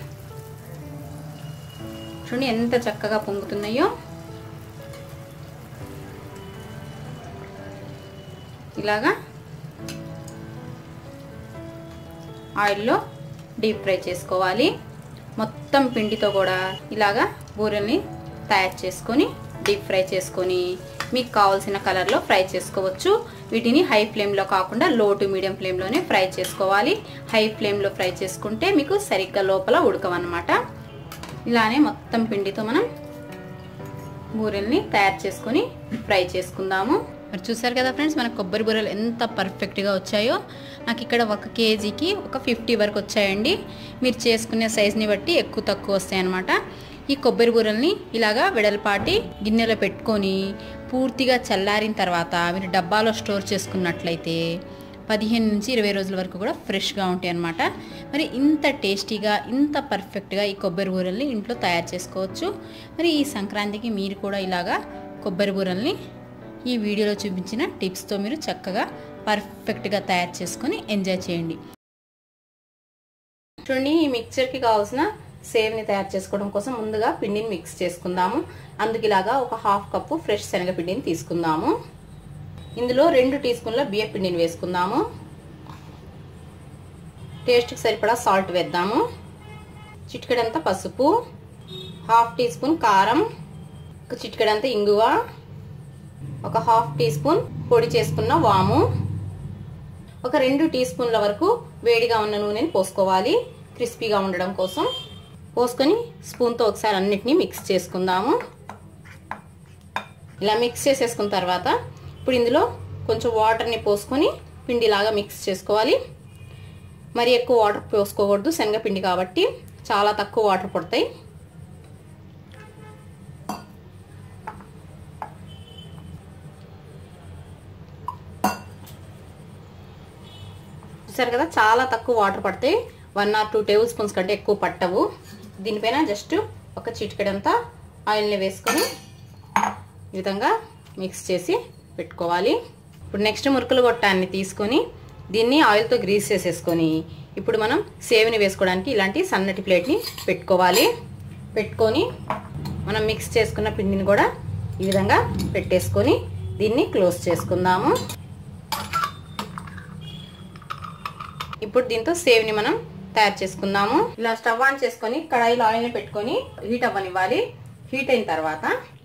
చూడండి ఎంత చక్కగా పొంగుతున్నాయో. ఇలాగా ఆయిల్లో డీప్ ఫ్రై చేసుకోవాలి. మొత్తం పిండితో కూడా ఇలాగా బూరెల్ని తయారు చేసుకొని డీప్ ఫ్రై చేసుకొని మీకు కావాల్సిన కలర్లో ఫ్రై చేసుకోవచ్చు. వీటిని హై ఫ్లేమ్లో కాకుండా లో టు మీడియం ఫ్లేమ్లోనే ఫ్రై చేసుకోవాలి. హై ఫ్లేమ్లో ఫ్రై చేసుకుంటే మీకు సరిగ్గా లోపల ఉడకవన్నమాట. ఇలానే మొత్తం పిండితో మనం బూరెల్ని తయారు చేసుకొని ఫ్రై చేసుకుందాము. మరి చూసారు కదా ఫ్రెండ్స్, మన కొబ్బరి బూరెలు ఎంత పర్ఫెక్ట్గా వచ్చాయో. నాకు ఇక్కడ 1 కేజీకి ఒక 50 వరకు వచ్చాయండి. మీరు చేసుకునే సైజుని బట్టి ఎక్కువ తక్కువ వస్తాయన్నమాట. ఈ కొబ్బరి బూరెల్ని ఇలాగా వెడల్పాటి గిన్నెలో పెట్టుకొని పూర్తిగా చల్లారిన తర్వాత మీరు డబ్బాలో స్టోర్ చేసుకున్నట్లయితే 15 నుంచి 20 రోజుల వరకు కూడా ఫ్రెష్గా ఉంటాయి అన్నమాట. మరి ఇంత టేస్టీగా ఇంత పర్ఫెక్ట్గా ఈ కొబ్బరి బూరెల్ని ఇంట్లో తయారు చేసుకోవచ్చు. మరి ఈ సంక్రాంతికి మీరు కూడా ఇలాగా కొబ్బరి బూరెల్ని ఈ వీడియోలో చూపించిన టిప్స్తో మీరు చక్కగా పర్ఫెక్ట్గా తయారు చేసుకొని ఎంజాయ్ చేయండి. చూడండి, ఈ మిక్చర్కి కావాల్సిన సేవ్ని తయారు చేసుకోవడం కోసం ముందుగా పిండిని మిక్స్ చేసుకుందాము. అందుకు ఇలాగా ఒక 1/2 కప్పు ఫ్రెష్ శనగపిండిని తీసుకుందాము. ఇందులో 2 టీ స్పూన్ల బియ్య పిండిని వేసుకుందాము. టేస్ట్కి సరిపడా సాల్ట్ వేద్దాము. చిటికెడంత పసుపు, 1/2 టీ స్పూన్ కారం, ఒక చిటికెడంత ఇంగువ, ఒక 1/2 టీ స్పూన్ పొడి చేసుకున్న వాము, ఒక 2 టీ స్పూన్ల వరకు వేడిగా ఉన్న నూనెని పోసుకోవాలి క్రిస్పీగా ఉండడం కోసం. పోసుకొని స్పూన్తో ఒకసారి అన్నిటినీ మిక్స్ చేసుకుందాము. ఇలా మిక్స్ చేసేసుకున్న తర్వాత ఇప్పుడు ఇందులో కొంచెం వాటర్ని పోసుకొని పిండిలాగా మిక్స్ చేసుకోవాలి. మరి ఎక్కువ వాటర్ పోసుకోకూడదు, శనగపిండి కాబట్టి చాలా తక్కువ వాటర్ పడతాయి. చూసారు కదా, చాలా తక్కువ వాటర్ పడతాయి. 1 or 2 టేబుల్ స్పూన్స్ కంటే ఎక్కువ పట్టవు. దీనిపైన జస్ట్ ఒక చిటికెడంతా ఆయిల్ని వేసుకొని ఈ విధంగా మిక్స్ చేసి పెట్టుకోవాలి. ఇప్పుడు నెక్స్ట్ మురుకులు గొట్టాన్ని తీసుకొని దీన్ని ఆయిల్తో గ్రీస్ చేసేసుకొని ఇప్పుడు మనం సేవ్ని వేసుకోవడానికి ఇలాంటి సన్నటి ప్లేట్ని పెట్టుకోవాలి. పెట్టుకొని మనం మిక్స్ చేసుకున్న పిండిని కూడా ఈ విధంగా పెట్టేసుకొని దీన్ని క్లోజ్ చేసుకుందాము. ఇప్పుడు దీంతో సేవ్ని మనం తయారు చేసుకుందాము. ఇలా స్టవ్ ఆన్ చేసుకొని కడాయిలో ఆయిల్ని పెట్టుకొని హీట్ అవ్వనివ్వాలి. హీట్ అయిన తర్వాత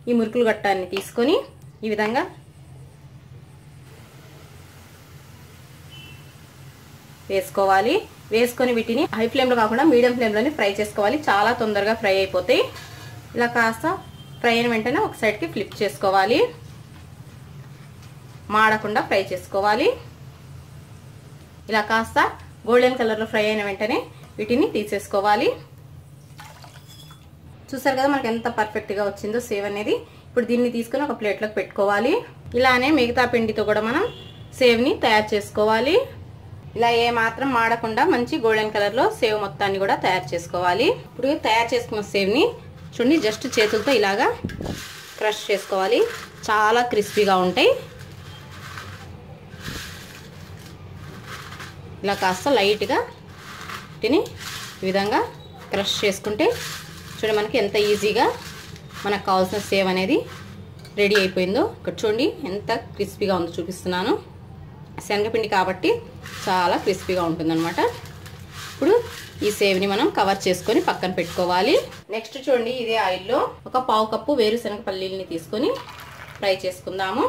ఈ మురుకులు గట్టాన్ని తీసుకొని ఈ విధంగా వేసుకోవాలి. వేసుకొని వీటిని హై ఫ్లేమ్లో కాకుండా మీడియం ఫ్లేమ్లోనే ఫ్రై చేసుకోవాలి. చాలా తొందరగా ఫ్రై అయిపోతాయి. ఇలా కాస్త ఫ్రై అయిన వెంటనే ఒక సైడ్కి ఫ్లిప్ చేసుకోవాలి. మాడకుండా ఫ్రై చేసుకోవాలి. ఇలా కాస్త గోల్డెన్ కలర్లో ఫ్రై అయిన వెంటనే వీటిని తీసేసుకోవాలి. చూసారు కదా మనకి ఎంత పర్ఫెక్ట్గా వచ్చిందో సేవ్ అనేది. ఇప్పుడు దీన్ని తీసుకొని ఒక ప్లేట్లోకి పెట్టుకోవాలి. ఇలానే మిగతా పిండితో కూడా మనం సేవ్ని తయారు చేసుకోవాలి. ఇలా ఏ మాత్రం మాడకుండా మంచి గోల్డెన్ కలర్లో సేవ్ మొత్తాన్ని కూడా తయారు చేసుకోవాలి. ఇప్పుడు తయారు చేసుకున్న సేవ్ని చూడండి, జస్ట్ చేతులతో ఇలాగా క్రష్ చేసుకోవాలి. చాలా క్రిస్పీగా ఉంటాయి. ఇలా కాస్త లైట్గా వీటిని ఈ విధంగా క్రష్ చేసుకుంటే చూడండి మనకి ఎంత ఈజీగా మనకు కావాల్సిన సేవ్ అనేది రెడీ అయిపోయిందో. ఇక్కడ చూడండి ఎంత క్రిస్పీగా ఉందో చూపిస్తున్నాను. శనగపిండి కాబట్టి చాలా క్రిస్పీగా ఉంటుందన్నమాట. ఇప్పుడు ఈ సేవ్ని మనం కవర్ చేసుకొని పక్కన పెట్టుకోవాలి. నెక్స్ట్ చూడండి, ఇదే ఆయిల్లో ఒక 1/2 కప్పు వేరుశనగ పల్లీలని తీసుకొని ఫ్రై చేసుకుందాము.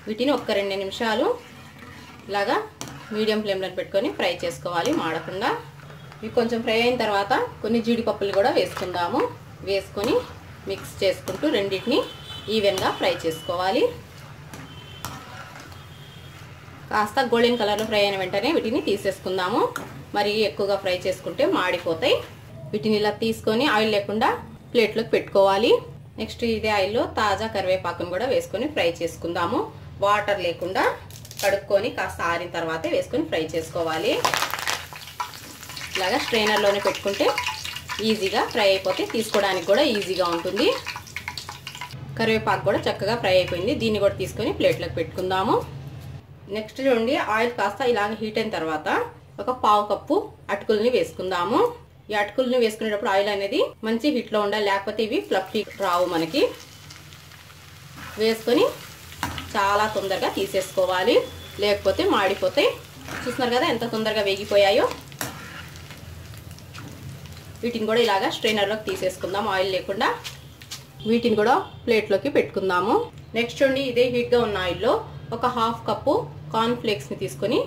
వీటిని ఒక 2 నిమిషాలు ఇలాగా మీడియం ఫ్లేమ్లో పెట్టుకొని ఫ్రై చేసుకోవాలి మాడకుండా. ఇవి కొంచెం ఫ్రై అయిన తర్వాత కొన్ని జీడిపప్పులు కూడా వేసుకుందాము. వేసుకొని మిక్స్ చేసుకుంటూ రెండింటిని ఈవెన్గా ఫ్రై చేసుకోవాలి. కాస్త గోల్డెన్ కలర్లో ఫ్రై అయిన వెంటనే వీటిని తీసేసుకుందాము. మరి ఎక్కువగా ఫ్రై చేసుకుంటే మాడిపోతాయి. వీటిని ఇలా తీసుకొని ఆయిల్ లేకుండా ప్లేట్లోకి పెట్టుకోవాలి. నెక్స్ట్ ఇదే ఆయిల్లో తాజా కరివేపాకును కూడా వేసుకొని ఫ్రై చేసుకుందాము. వాటర్ లేకుండా కడుక్కొని కాస్త ఆరిన తర్వాతే వేసుకొని ఫ్రై చేసుకోవాలి. ఇలాగా స్ట్రైనర్లోనే పెట్టుకుంటే ఈజీగా ఫ్రై అయిపోతే తీసుకోవడానికి కూడా ఈజీగా ఉంటుంది. కరివేపాకు కూడా చక్కగా ఫ్రై అయిపోయింది. దీన్ని కూడా తీసుకొని ప్లేట్లోకి పెట్టుకుందాము. నెక్స్ట్ చూడండి, ఆయిల్ కాస్త ఇలాగ హీట్ అయిన తర్వాత ఒక పావు కప్పు అటుకుల్ని వేసుకుందాము. ఈ అటుకుల్ని వేసుకునేటప్పుడు ఆయిల్ అనేది మంచి హీట్లో ఉండాలి, లేకపోతే ఇవి ఫ్లఫీ రావు మనకి. వేసుకొని చాలా తొందరగా తీసేసుకోవాలి, లేకపోతే మాడిపోతాయి. చూస్తున్నారు కదా ఎంత తొందరగా వేగిపోయాయో. వీటిని కూడా ఇలాగా స్ట్రైనర్లోకి తీసేసుకుందాం ఆయిల్ లేకుండా. వీటిని కూడా ప్లేట్లోకి పెట్టుకుందాము. నెక్స్ట్ చూడండి, ఇదే హీట్గా ఉన్న ఆయిల్లో ఒక హాఫ్ కప్పు కార్న్ ఫ్లేక్స్ని తీసుకొని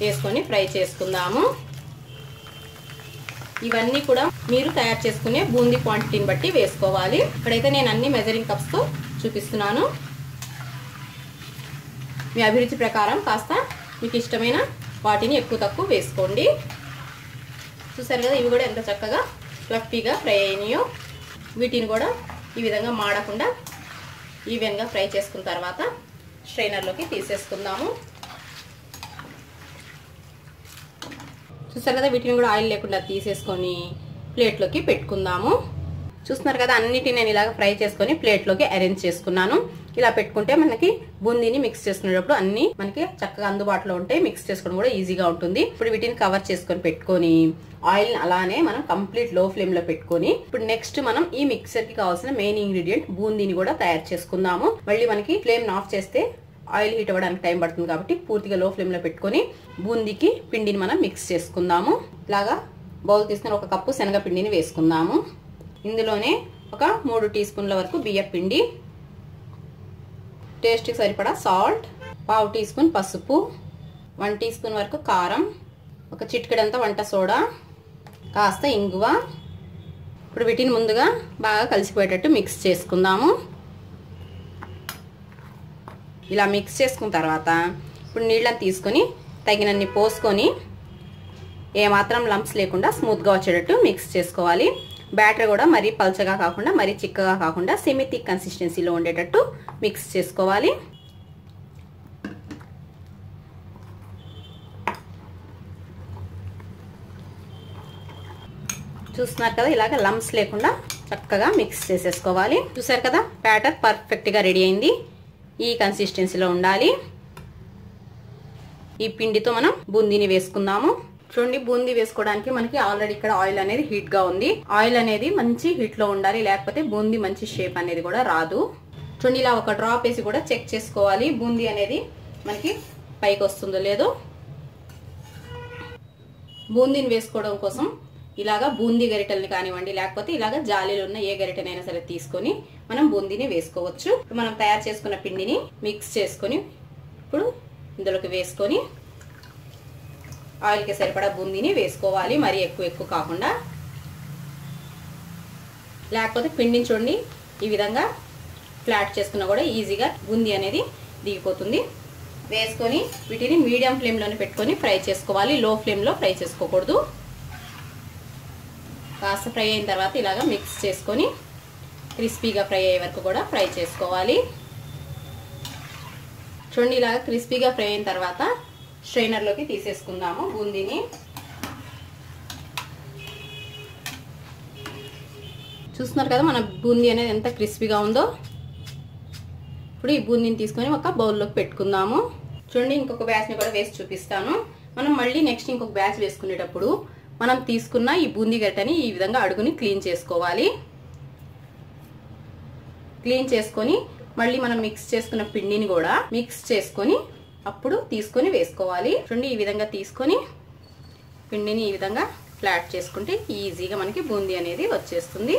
వేసుకొని ఫ్రై చేసుకుందాము. ఇవన్నీ కూడా మీరు తయారు చేసుకునే బూందీ క్వాంటిటీని బట్టి వేసుకోవాలి. ఇక్కడైతే నేను అన్ని మెజరింగ్ కప్స్తో చూపిస్తున్నాను. మీ అభిరుచి ప్రకారం కాస్త మీకు ఇష్టమైన వాటిని ఎక్కువ తక్కువ వేసుకోండి. చూసారు కదా ఇవి కూడా ఎంత చక్కగా ఫ్లఫీగా ఫ్రై అయినాయో. వీటిని కూడా ఈ విధంగా మాడకుండా ఈవెన్గా ఫ్రై చేసుకున్న తర్వాత స్ట్రైనర్లోకి తీసేసుకుందాము. చూసారు కదా వీటిని కూడా ఆయిల్ లేకుండా తీసేసుకొని ప్లేట్లోకి పెట్టుకుందాము. చూస్తున్నారు కదా అన్నిటిని నేను ఇలాగ ఫ్రై చేసుకొని ప్లేట్లోకి అరేంజ్ చేసుకున్నాను. ఇలా పెట్టుకుంటే మనకి బూందీని మిక్స్ చేసుకునేటప్పుడు అన్ని మనకి చక్కగా అందుబాటులో ఉంటాయి. మిక్స్ చేసుకోవడం కూడా ఈజీగా ఉంటుంది. ఇప్పుడు వీటిని కవర్ చేసుకొని పెట్టుకొని ఆయిల్ అలానే మనం కంప్లీట్ లో ఫ్లేమ్ లో పెట్టుకొని ఇప్పుడు నెక్స్ట్ మనం ఈ మిక్సర్ కి కావాల్సిన మెయిన్ ఇంగ్రీడియంట్ బూందీని కూడా తయారు చేసుకుందాము. మళ్ళీ మనకి ఫ్లేమ్ ఆఫ్ చేస్తే ఆయిల్ హీట్ అవ్వడానికి టైం పడుతుంది కాబట్టి పూర్తిగా లో ఫ్లేమ్ లో పెట్టుకొని బూందీకి పిండిని మనం మిక్స్ చేసుకుందాము. ఇలాగా బౌల్ తీసుకుని ఒక కప్పు శనగపిండిని వేసుకుందాము. ఇందులోనే ఒక 3 టీ స్పూన్ల వరకు బియ్య పిండి, టేస్ట్కి సరిపడా సాల్ట్, పావు టీ స్పూన్ పసుపు, 1 టీ స్పూన్ వరకు కారం, ఒక చిటికెడంత వంట సోడా, కాస్త ఇంగువ. ఇప్పుడు వీటిని ముందుగా బాగా కలిసిపోయేటట్టు మిక్స్ చేసుకుందాము. ఇలా మిక్స్ చేసుకున్న తర్వాత ఇప్పుడు నీళ్ళని తీసుకొని తగినన్ని పోసుకొని ఏమాత్రం లంప్స్ లేకుండా స్మూత్గా వచ్చేటట్టు మిక్స్ చేసుకోవాలి. బ్యాటర్ కూడా మరీ పల్చగా కాకుండా మరీ చిక్కగా కాకుండా సెమీ థిక్ కన్సిస్టెన్సీలో ఉండేటట్టు మిక్స్ చేసుకోవాలి. చూస్తున్నారు కదా ఇలాగ లంప్స్ లేకుండా చక్కగా మిక్స్ చేసేసుకోవాలి. చూసారు కదా బ్యాటర్ పర్ఫెక్ట్గా రెడీ అయింది. ఈ కన్సిస్టెన్సీలో ఉండాలి. ఈ పిండితో మనం బూందీని వేసుకుందాము. చూడండి బూందీ వేసుకోవడానికి మనకి ఆల్రెడీ ఇక్కడ ఆయిల్ అనేది హీట్ గా ఉంది. ఆయిల్ అనేది మంచి హీట్ లో ఉండాలి, లేకపోతే బూందీ మంచి షేప్ అనేది కూడా రాదు. చూడండి ఇలా ఒక డ్రాప్ వేసి కూడా చెక్ చేసుకోవాలి బూందీ అనేది మనకి పైకి వస్తుందో లేదో. బూందీని వేసుకోవడం కోసం ఇలాగా బూందీ గరిటెల్ని కానివ్వండి, లేకపోతే ఇలాగా జాలీలు ఉన్న ఏ గరిటెనైనా సరే తీసుకొని మనం బూందీని వేసుకోవచ్చు. మనం తయారు చేసుకున్న పిండిని మిక్స్ చేసుకొని ఇప్పుడు ఇందులోకి వేసుకొని ఆయిల్కి సరిపడా బూందీని వేసుకోవాలి. మరీ ఎక్కువ కాకుండా, లేకపోతే పిండిని చూడండి ఈ విధంగా ఫ్లాట్ చేసుకున్నా కూడా ఈజీగా బూందీ అనేది దిగిపోతుంది. వేసుకొని వీటిని మీడియం ఫ్లేమ్లోనే పెట్టుకొని ఫ్రై చేసుకోవాలి. లో ఫ్లేమ్లో ఫ్రై చేసుకోకూడదు. కాస్త ఫ్రై అయిన తర్వాత ఇలాగా మిక్స్ చేసుకొని క్రిస్పీగా ఫ్రై అయ్యే వరకు కూడా ఫ్రై చేసుకోవాలి. చూడండి ఇలాగా క్రిస్పీగా ఫ్రై అయిన తర్వాత స్ట్రైనర్లోకి తీసేసుకుందాము బూందీని. చూస్తున్నారు కదా మన బూందీ అనేది ఎంత క్రిస్పీగా ఉందో. ఇప్పుడు ఈ బూందీని తీసుకొని ఒక బౌల్లోకి పెట్టుకుందాము. చూడండి ఇంకొక బ్యాచ్ని కూడా వేసి చూపిస్తాను. మనం మళ్ళీ నెక్స్ట్ ఇంకొక బ్యాచ్ వేసుకునేటప్పుడు మనం తీసుకున్న ఈ బూందీ గరిటెని ఈ విధంగా అడుగుని క్లీన్ చేసుకోవాలి. క్లీన్ చేసుకొని మళ్ళీ మనం మిక్స్ చేసుకున్న పిండిని కూడా మిక్స్ చేసుకొని అప్పుడు తీసుకొని వేసుకోవాలి. చూడండి ఈ విధంగా తీసుకొని పిండిని ఈ విధంగా ఫ్లాట్ చేసుకుంటే ఈజీగా మనకి బూందీ అనేది వచ్చేస్తుంది.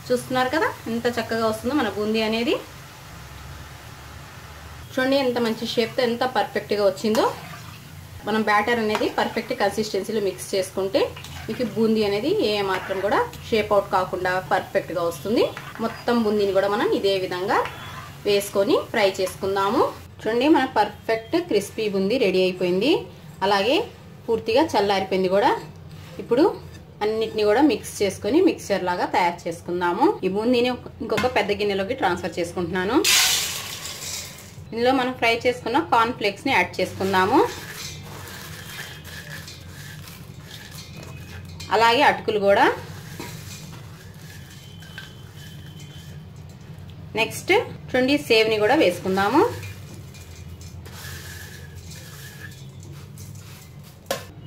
చూస్తున్నారు కదా ఎంత చక్కగా వస్తుందో మన బూందీ అనేది. చూడండి ఎంత మంచి షేప్తో ఎంత పర్ఫెక్ట్గా వచ్చిందో. మనం బ్యాటర్ అనేది పర్ఫెక్ట్ కన్సిస్టెన్సీలో మిక్స్ చేసుకుంటే మీకు బూందీ అనేది ఏ మాత్రం కూడా షేప్ అవుట్ కాకుండా పర్ఫెక్ట్గా వస్తుంది. మొత్తం బూందీని కూడా మనం ఇదే విధంగా వేసుకొని ఫ్రై చేసుకుందాము. చూడండి మన పర్ఫెక్ట్ క్రిస్పీ బూందీ రెడీ అయిపోయింది. అలాగే పూర్తిగా చల్లారిపోయింది కూడా. ఇప్పుడు అన్నిటిని కూడా మిక్స్ చేసుకొని మిక్చర్ లాగా తయారు చేసుకుందాము. ఈ బూందీని ఇంకొక పెద్ద గిన్నెలోకి ట్రాన్స్ఫర్ చేసుకుంటున్నాను. ఇందులో మనం ఫ్రై చేసుకున్న కార్న్ ఫ్లేక్స్ని యాడ్ చేసుకుందాము. అలాగే అటుకులు కూడా. నెక్స్ట్ చూడండి సేవ్ని కూడా వేసుకుందాము.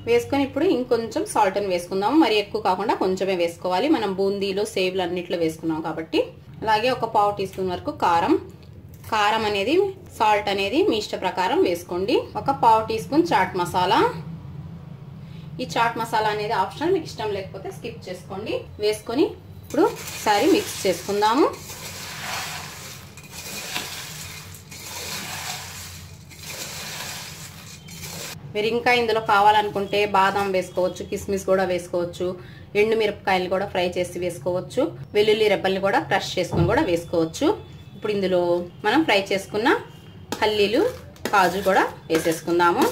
వేసుకొని ఇప్పుడు ఇంకొంచెం సాల్ట్ అని వేసుకుందాము. మరి ఎక్కువ కాకుండా కొంచెమే వేసుకోవాలి. మనం బూందీలో సేవ్లు అన్నిట్లో వేసుకున్నాం కాబట్టి. అలాగే ఒక పావు టీ స్పూన్ వరకు కారం. కారం అనేది సాల్ట్ అనేది మీ ఇష్ట ప్రకారం వేసుకోండి. ఒక పావు టీ స్పూన్ చాట్ మసాలా. ఈ చాట్ మసాలా అనేది ఆప్షనల్, మీకు ఇష్టం లేకపోతే స్కిప్ చేసుకోండి. వేసుకొని ఇప్పుడు ఒకసారి మిక్స్ చేసుకుందాము. మీరు ఇంకా ఇందులో కావాలనుకుంటే బాదం వేసుకోవచ్చు, కిస్మిస్ కూడా వేసుకోవచ్చు, ఎండు మిరపకాయలు కూడా ఫ్రై చేసి వేసుకోవచ్చు, వెల్లుల్లి రెబ్బల్ని కూడా క్రష్ చేసుకొని కూడా వేసుకోవచ్చు. ఇప్పుడు ఇందులో మనం ఫ్రై చేసుకున్న పల్లీలు, కాజు కూడా వేసేసుకుందాము.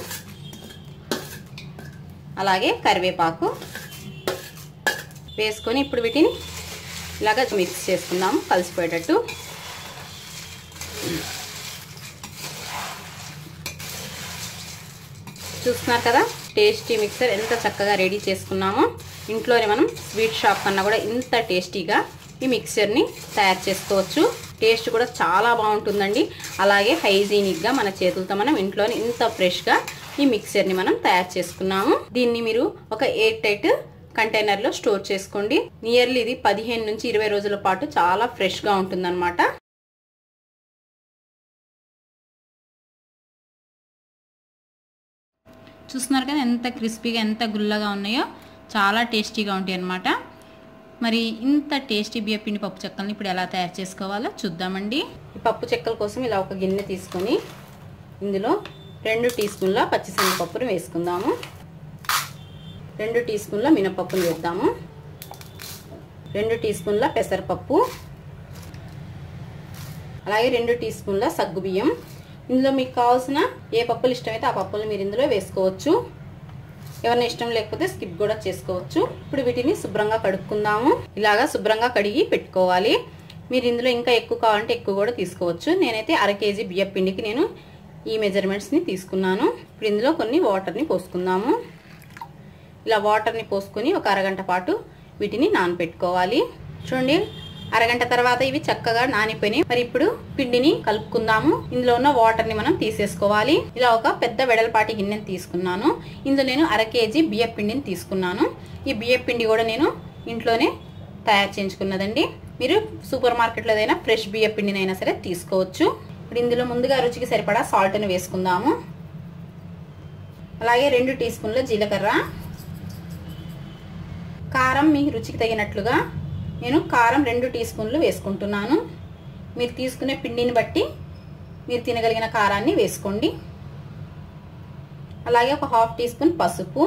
అలాగే కరివేపాకు వేసుకొని ఇప్పుడు వీటిని ఇలాగ మిక్స్ చేసుకుందాము కలిసిపోయేటట్టు. చూస్తున్నారు కదా టేస్టీ మిక్సర్ ఎంత చక్కగా రెడీ చేసుకున్నామో. ఇంట్లోనే మనం స్వీట్ షాప్ కన్నా కూడా ఇంత టేస్టీగా ఈ మిక్సర్ని తయారు చేసుకోవచ్చు. టేస్ట్ కూడా చాలా బాగుంటుందండి. అలాగే హైజీనిక్గా మన చేతులతో మనం ఇంట్లోనే ఇంత ఫ్రెష్గా ఈ మిక్సర్ని మనం తయారు చేసుకున్నాము. దీన్ని మీరు ఒక ఎయిర్ టైట్ కంటైనర్లో స్టోర్ చేసుకోండి. నియర్లీ ఇది 15 నుంచి 20 రోజుల పాటు చాలా ఫ్రెష్గా ఉంటుందన్నమాట. చూస్తున్నారు కదా ఎంత క్రిస్పీగా ఎంత గుల్లగా ఉన్నాయో, చాలా టేస్టీగా ఉంటాయి అన్నమాట. మరి ఇంత టేస్టీ బియ్యపిండి పప్పు చెక్కల్ని ఇప్పుడు ఎలా తయారు చేసుకోవాలో చూద్దామండి. ఈ పప్పు చెక్కల కోసం ఇలా ఒక గిన్నె తీసుకొని ఇందులో 2 టీ స్పూన్ల పచ్చిశనగపప్పును వేసుకుందాము. 2 టీ స్పూన్ల మినపప్పును వేద్దాము. 2 టీ స్పూన్ల పెసరపప్పు. అలాగే 2 టీ స్పూన్ల సగ్గుబియ్యం. ఇందులో మీకు కావాల్సిన ఏ పప్పులు ఇష్టమైతే ఆ పప్పులు మీరు ఇందులో వేసుకోవచ్చు. ఎవరైనా ఇష్టం లేకపోతే స్కిప్ కూడా చేసుకోవచ్చు. ఇప్పుడు వీటిని శుభ్రంగా కడుక్కుందాము. ఇలాగా శుభ్రంగా కడిగి పెట్టుకోవాలి. మీరు ఇందులో ఇంకా ఎక్కువ కావాలంటే ఎక్కువ కూడా తీసుకోవచ్చు. నేనైతే 1/2 కేజీ బియ్యం పిండికి నేను ఈ మెజర్మెంట్స్ని తీసుకున్నాను. ఇప్పుడు ఇందులో కొన్ని వాటర్ని పోసుకుందాము. ఇలా వాటర్ని పోసుకొని ఒక అరగంట పాటు వీటిని నానబెట్టుకోవాలి. చూడండి అరగంట తర్వాత ఇవి చక్కగా నానిపోయినాయి. మరి ఇప్పుడు పిండిని కలుపుకుందాము. ఇందులో ఉన్న వాటర్ని మనం తీసేసుకోవాలి. ఇలా ఒక పెద్ద వెడల్పాటి గిన్నెని తీసుకున్నాను. ఇందులో నేను 1/2 కేజీ బియ్యం పిండిని తీసుకున్నాను. ఈ బియ్యం పిండి కూడా నేను ఇంట్లోనే తయారు చేయించుకున్నదండి. మీరు సూపర్ మార్కెట్లో ఏదైనా ఫ్రెష్ బియ్యం పిండినైనా సరే తీసుకోవచ్చు. ఇప్పుడు ఇందులో ముందుగా రుచికి సరిపడా సాల్ట్ని వేసుకుందాము. అలాగే 2 టీ స్పూన్ల జీలకర్ర. కారం మీ రుచికి తగినట్లుగా నేను కారం 2 టీ స్పూన్లు వేసుకుంటున్నాను. మీరు తీసుకునే పిండిని బట్టి మీరు తినగలిగిన కారాన్ని వేసుకోండి. అలాగే ఒక 1/2 టీ స్పూన్ పసుపు,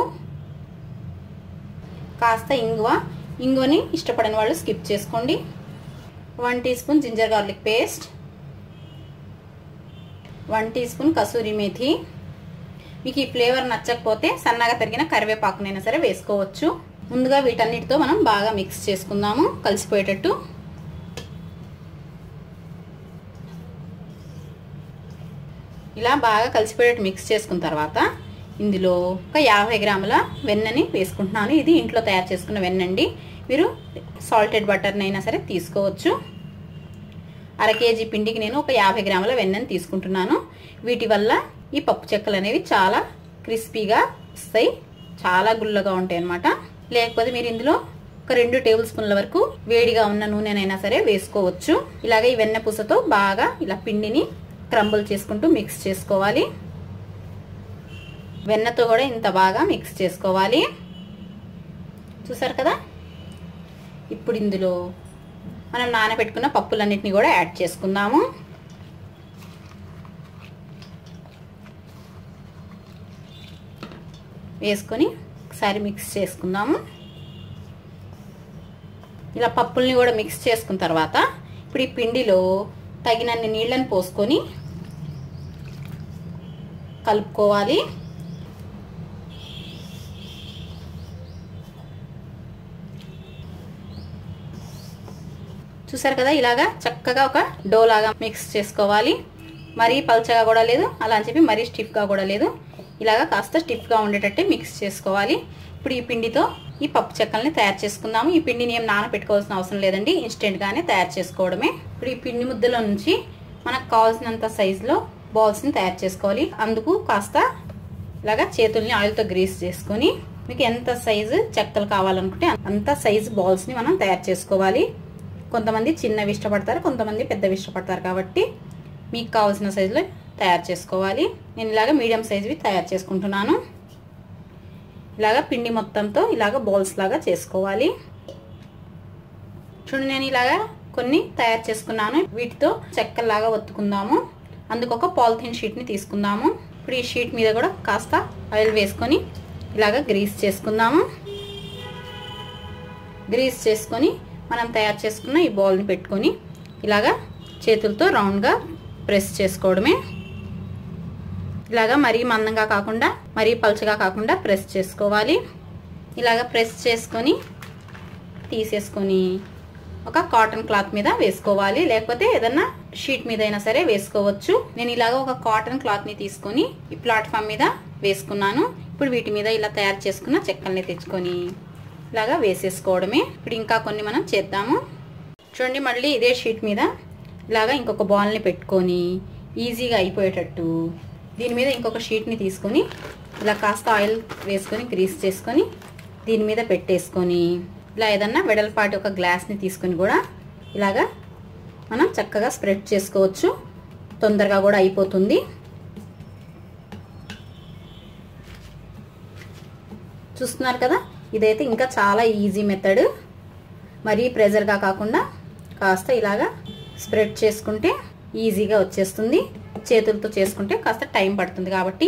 కాస్త ఇంగువని ఇష్టపడని వాళ్ళు స్కిప్ చేసుకోండి. 1 teaspoon ginger garlic paste, 1 teaspoon kasuri methi. మీకు ఈ ఫ్లేవర్ నచ్చకపోతే సన్నగా తరిగిన కరివేపాకునైనా సరే వేసుకోవచ్చు. ముందుగా వీటన్నిటితో మనం బాగా మిక్స్ చేసుకుందాము కలిసిపోయేటట్టు. ఇలా బాగా కలిసిపోయేటట్టు మిక్స్ చేసుకున్న తర్వాత ఇందులో ఒక 50 గ్రాముల వెన్నని వేసుకుంటున్నాను. ఇది ఇంట్లో తయారు చేసుకున్న వెన్నండి. మీరు సాల్టెడ్ బటర్ని అయినా సరే తీసుకోవచ్చు. 1/2 కేజీ పిండికి నేను ఒక 50 గ్రాముల వెన్నని తీసుకుంటున్నాను. వీటి వల్ల ఈ పప్పు చెక్కలు అనేవి చాలా క్రిస్పీగా వస్తాయి, చాలా గుల్లగా ఉంటాయి అన్నమాట. లేకపోతే మీరు ఇందులో ఒక 2 టేబుల్ స్పూన్ల వరకు వేడిగా ఉన్న నూనెనైనా సరే వేసుకోవచ్చు. ఇలాగే ఈ వెన్న పూసతో బాగా ఇలా పిండిని క్రంబుల్ చేసుకుంటూ మిక్స్ చేసుకోవాలి. వెన్నతో కూడా ఇంత బాగా మిక్స్ చేసుకోవాలి. చూసారు కదా. ఇప్పుడు ఇందులో మనం నానబెట్టుకున్న పప్పులన్నిటిని కూడా యాడ్ చేసుకుందాము. వేసుకొని ఒకసారి మిక్స్ చేసుకుందాము. ఇలా పప్పుల్ని కూడా మిక్స్ చేసుకున్న తర్వాత ఇప్పుడు ఈ పిండిలో తగినన్ని నీళ్ళని పోసుకొని కలుపుకోవాలి. చూసారు కదా, ఇలాగా చక్కగా ఒక డో లాగా మిక్స్ చేసుకోవాలి. మరీ పల్చగా కూడా లేదు, అలా అని చెప్పి మరీ స్టిఫ్గా కూడా లేదు. ఇలాగా కాస్త స్టిఫ్గా ఉండేటట్టు మిక్స్ చేసుకోవాలి. ఇప్పుడు ఈ పిండితో ఈ పప్పు చెక్కల్ని తయారు చేసుకుందాము. ఈ పిండిని ఏం నానబెట్టుకోవాల్సిన అవసరం లేదండి, ఇన్స్టెంట్గానే తయారు చేసుకోవడమే. ఇప్పుడు ఈ పిండి ముద్దలో నుంచి మనకు కావాల్సినంత సైజులో బాల్స్ని తయారు చేసుకోవాలి. అందుకు కాస్త ఇలాగా చేతుల్ని ఆయిల్తో గ్రీస్ చేసుకొని మీకు ఎంత సైజు చెక్కలు కావాలనుకుంటే అంత సైజు బాల్స్ని మనం తయారు చేసుకోవాలి. కొంతమంది చిన్నవి ఇష్టపడతారు, కొంతమంది పెద్దవి ఇష్టపడతారు, కాబట్టి మీకు కావాల్సిన సైజులో తయారు చేసుకోవాలి. నేను ఇలాగ మీడియం సైజువి తయారు చేసుకుంటున్నాను. ఇలాగ పిండి మొత్తంతో ఇలాగ బాల్స్ లాగా చేసుకోవాలి. చూడండి, నేను ఇలాగా కొన్ని తయారు చేసుకున్నాను. వీటితో చెక్కలాగా ఒత్తుకుందాము. అందుకు ఒక పాలిథిన్ షీట్ని తీసుకుందాము. ఇప్పుడు ఈ షీట్ మీద కూడా కాస్త ఆయిల్ వేసుకొని ఇలాగ గ్రీస్ చేసుకుందాము. గ్రీస్ చేసుకొని మనం తయారు చేసుకున్న ఈ బాల్ని పెట్టుకొని ఇలాగా చేతులతో రౌండ్గా ప్రెస్ చేసుకోవడమే. ఇలాగా మరీ మందంగా కాకుండా మరీ పల్చగా కాకుండా ప్రెస్ చేసుకోవాలి. ఇలాగ ప్రెస్ చేసుకొని తీసేసుకొని ఒక కాటన్ క్లాత్ మీద వేసుకోవాలి, లేకపోతే ఏదన్నా షీట్ మీద అయినా సరే వేసుకోవచ్చు. నేను ఇలాగ ఒక కాటన్ క్లాత్ని తీసుకొని ఈ ప్లాట్ఫామ్ మీద వేసుకున్నాను. ఇప్పుడు వీటి మీద ఇలా తయారు చేసుకున్న చెక్కల్ని తెచ్చుకొని ఇలాగా వేసేసుకోవడమే. ఇప్పుడు ఇంకా కొన్ని మనం చేద్దాము. చూడండి, మళ్ళీ ఇదే షీట్ మీద ఇలాగా ఇంకొక బాల్ని పెట్టుకొని ఈజీగా అయిపోయేటట్టు దీని మీద ఇంకొక షీట్ని తీసుకొని ఇలా కాస్త ఆయిల్ వేసుకొని గ్రీస్ చేసుకొని దీని మీద పెట్టేసుకొని ఇలా ఏదన్నా వెడల్పాటి ఒక గ్లాస్ని తీసుకొని కూడా ఇలాగా మనం చక్కగా స్ప్రెడ్ చేసుకోవచ్చు. తొందరగా కూడా అయిపోతుంది. చూస్తున్నారు కదా, ఇదైతే ఇంకా చాలా ఈజీ మెథడ్. మరీ ప్రెజర్గా కాకుండా కాస్త ఇలాగా స్ప్రెడ్ చేసుకుంటే ఈజీగా వచ్చేస్తుంది. చేతులతో చేసుకుంటే కాస్త టైం పడుతుంది, కాబట్టి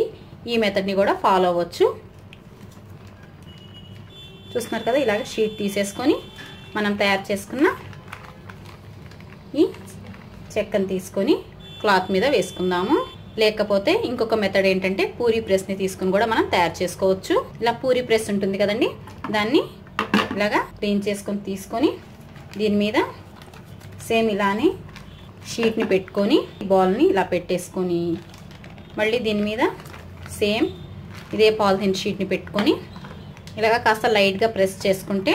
ఈ మెథడ్ని కూడా ఫాలో అవ్వచ్చు. చూస్తున్నారు కదా, ఇలాగ షీట్ తీసేసుకొని మనం తయారు చేసుకున్న ఈ చెక్కను తీసుకొని క్లాత్ మీద వేసుకుందాము. లేకపోతే ఇంకొక మెథడ్ ఏంటంటే పూరీ ప్రెస్ని తీసుకుని కూడా మనం తయారు చేసుకోవచ్చు. ఇలా పూరీ ప్రెస్ ఉంటుంది కదండి, దాన్ని ఇలాగా క్లీన్ చేసుకొని తీసుకొని దీని మీద సేమ్ ఇలానే షీట్ని పెట్టుకొని బాల్ని ఇలా పెట్టేసుకొని మళ్ళీ దీని మీద సేమ్ ఇదే పాలిథిన్ షీట్ని పెట్టుకొని ఇలాగా కాస్త లైట్గా ప్రెస్ చేసుకుంటే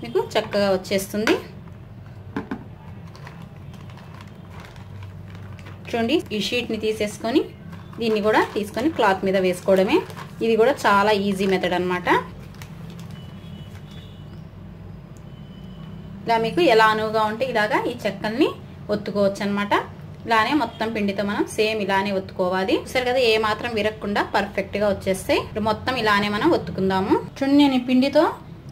మీకు చక్కగా వచ్చేస్తుంది. చూడండి, ఈ షీట్ని తీసేసుకొని దీన్ని కూడా తీసుకొని క్లాత్ మీద వేసుకోవడమే. ఇది కూడా చాలా ఈజీ మెథడ్ అన్నమాట. ఇలా మీకు ఎలా అనువుగా ఉంటే ఇలాగా ఈ చెక్కల్ని ఒత్తుకోవచ్చు అనమాట. ఇలానే మొత్తం పిండితో మనం సేమ్ ఇలానే ఒత్తుకోవాలి. సరే కదా, ఏ మాత్రం విరగకుండా పర్ఫెక్ట్ గా వచ్చేస్తాయి. ఇప్పుడు మొత్తం ఇలానే మనం ఒత్తుకుందాము. చూడండి, నేను ఈ పిండితో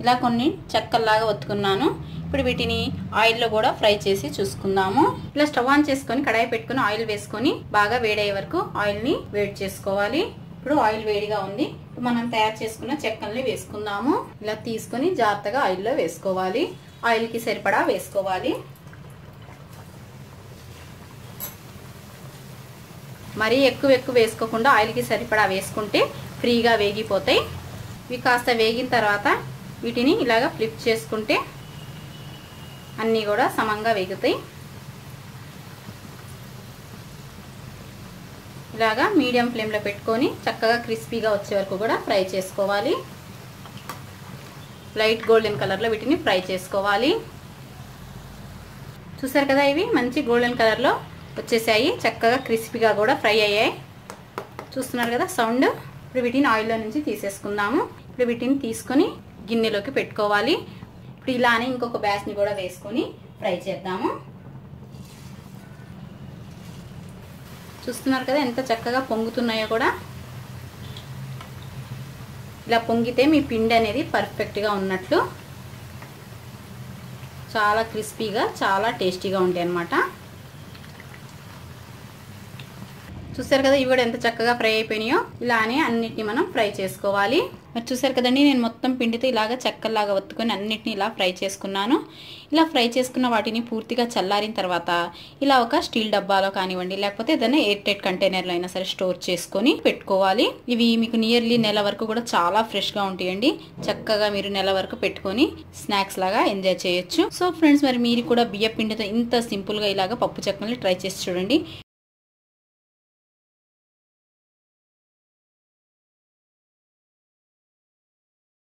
ఇలా కొన్ని చెక్కల్లాగా ఒత్తుకున్నాను. ఇప్పుడు వీటిని ఆయిల్లో కూడా ఫ్రై చేసి చూసుకుందాము. ఇలా స్టవ్ ఆన్ చేసుకొని కడాయి పెట్టుకుని ఆయిల్ వేసుకొని బాగా వేడయ్యే వరకు ఆయిల్ ని వేడి చేసుకోవాలి. ఇప్పుడు ఆయిల్ వేడిగా ఉంది. ఇప్పుడు మనం తయారు చేసుకున్న చెక్కల్ని వేసుకుందాము. ఇలా తీసుకొని జాగ్రత్తగా ఆయిల్లో వేసుకోవాలి. ఆయిల్ కి సరిపడా వేసుకోవాలి. మరీ ఎక్కువ వేసుకోకుండా ఆయిల్కి సరిపడా వేసుకుంటే ఫ్రీగా వేగిపోతాయి. ఇవి కాస్త వేగిన తర్వాత వీటిని ఇలాగా ఫ్లిప్ చేసుకుంటే అన్నీ కూడా సమంగా వేగుతాయి. ఇలాగా మీడియం ఫ్లేమ్లో పెట్టుకొని చక్కగా క్రిస్పీగా వచ్చే వరకు కూడా ఫ్రై చేసుకోవాలి. లైట్ గోల్డెన్ కలర్లో వీటిని ఫ్రై చేసుకోవాలి. చూసారు కదా, ఇవి మంచి గోల్డెన్ కలర్లో వచ్చేసాయి. చక్కగా క్రిస్పీగా కూడా ఫ్రై అయ్యాయి. చూస్తున్నారు కదా సౌండ్. ఇప్పుడు వీటిని ఆయిల్లో నుంచి తీసేసుకుందాము. ఇప్పుడు వీటిని తీసుకొని గిన్నెలోకి పెట్టుకోవాలి. ఇప్పుడు ఇలానే ఇంకొక బ్యాచ్ని కూడా వేసుకొని ఫ్రై చేద్దాము. చూస్తున్నారు కదా ఎంత చక్కగా పొంగుతున్నాయో కూడా. ఇలా పొంగితే మీ పిండి అనేది పర్ఫెక్ట్గా ఉన్నట్లు. చాలా క్రిస్పీగా చాలా టేస్టీగా ఉంటాయి అన్నమాట. చూసారు కదా, ఇవి కూడా ఎంత చక్కగా ఫ్రై అయిపోయినాయో. ఇలానే అన్నిటిని మనం ఫ్రై చేసుకోవాలి. మరి చూసారు కదండి, నేను మొత్తం పిండితో ఇలాగ చెక్కల్లాగా ఒత్తుకొని అన్నిటిని ఇలా ఫ్రై చేసుకున్నాను. ఇలా ఫ్రై చేసుకున్న వాటిని పూర్తిగా చల్లారిన తర్వాత ఇలా ఒక స్టీల్ డబ్బాలో కానివ్వండి, లేకపోతే ఏదైనా ఎయిర్ టైట్ కంటైనర్లో అయినా సరే స్టోర్ చేసుకొని పెట్టుకోవాలి. ఇవి మీకు నియర్లీ నెల వరకు కూడా చాలా ఫ్రెష్గా ఉంటాయండి. చక్కగా మీరు నెల వరకు పెట్టుకొని స్నాక్స్ లాగా ఎంజాయ్ చేయొచ్చు. సో ఫ్రెండ్స్, మరి మీరు కూడా బియ్య పిండితో ఇంత సింపుల్గా ఇలాగ పప్పు చెక్కల్ని ట్రై చేసి చూడండి.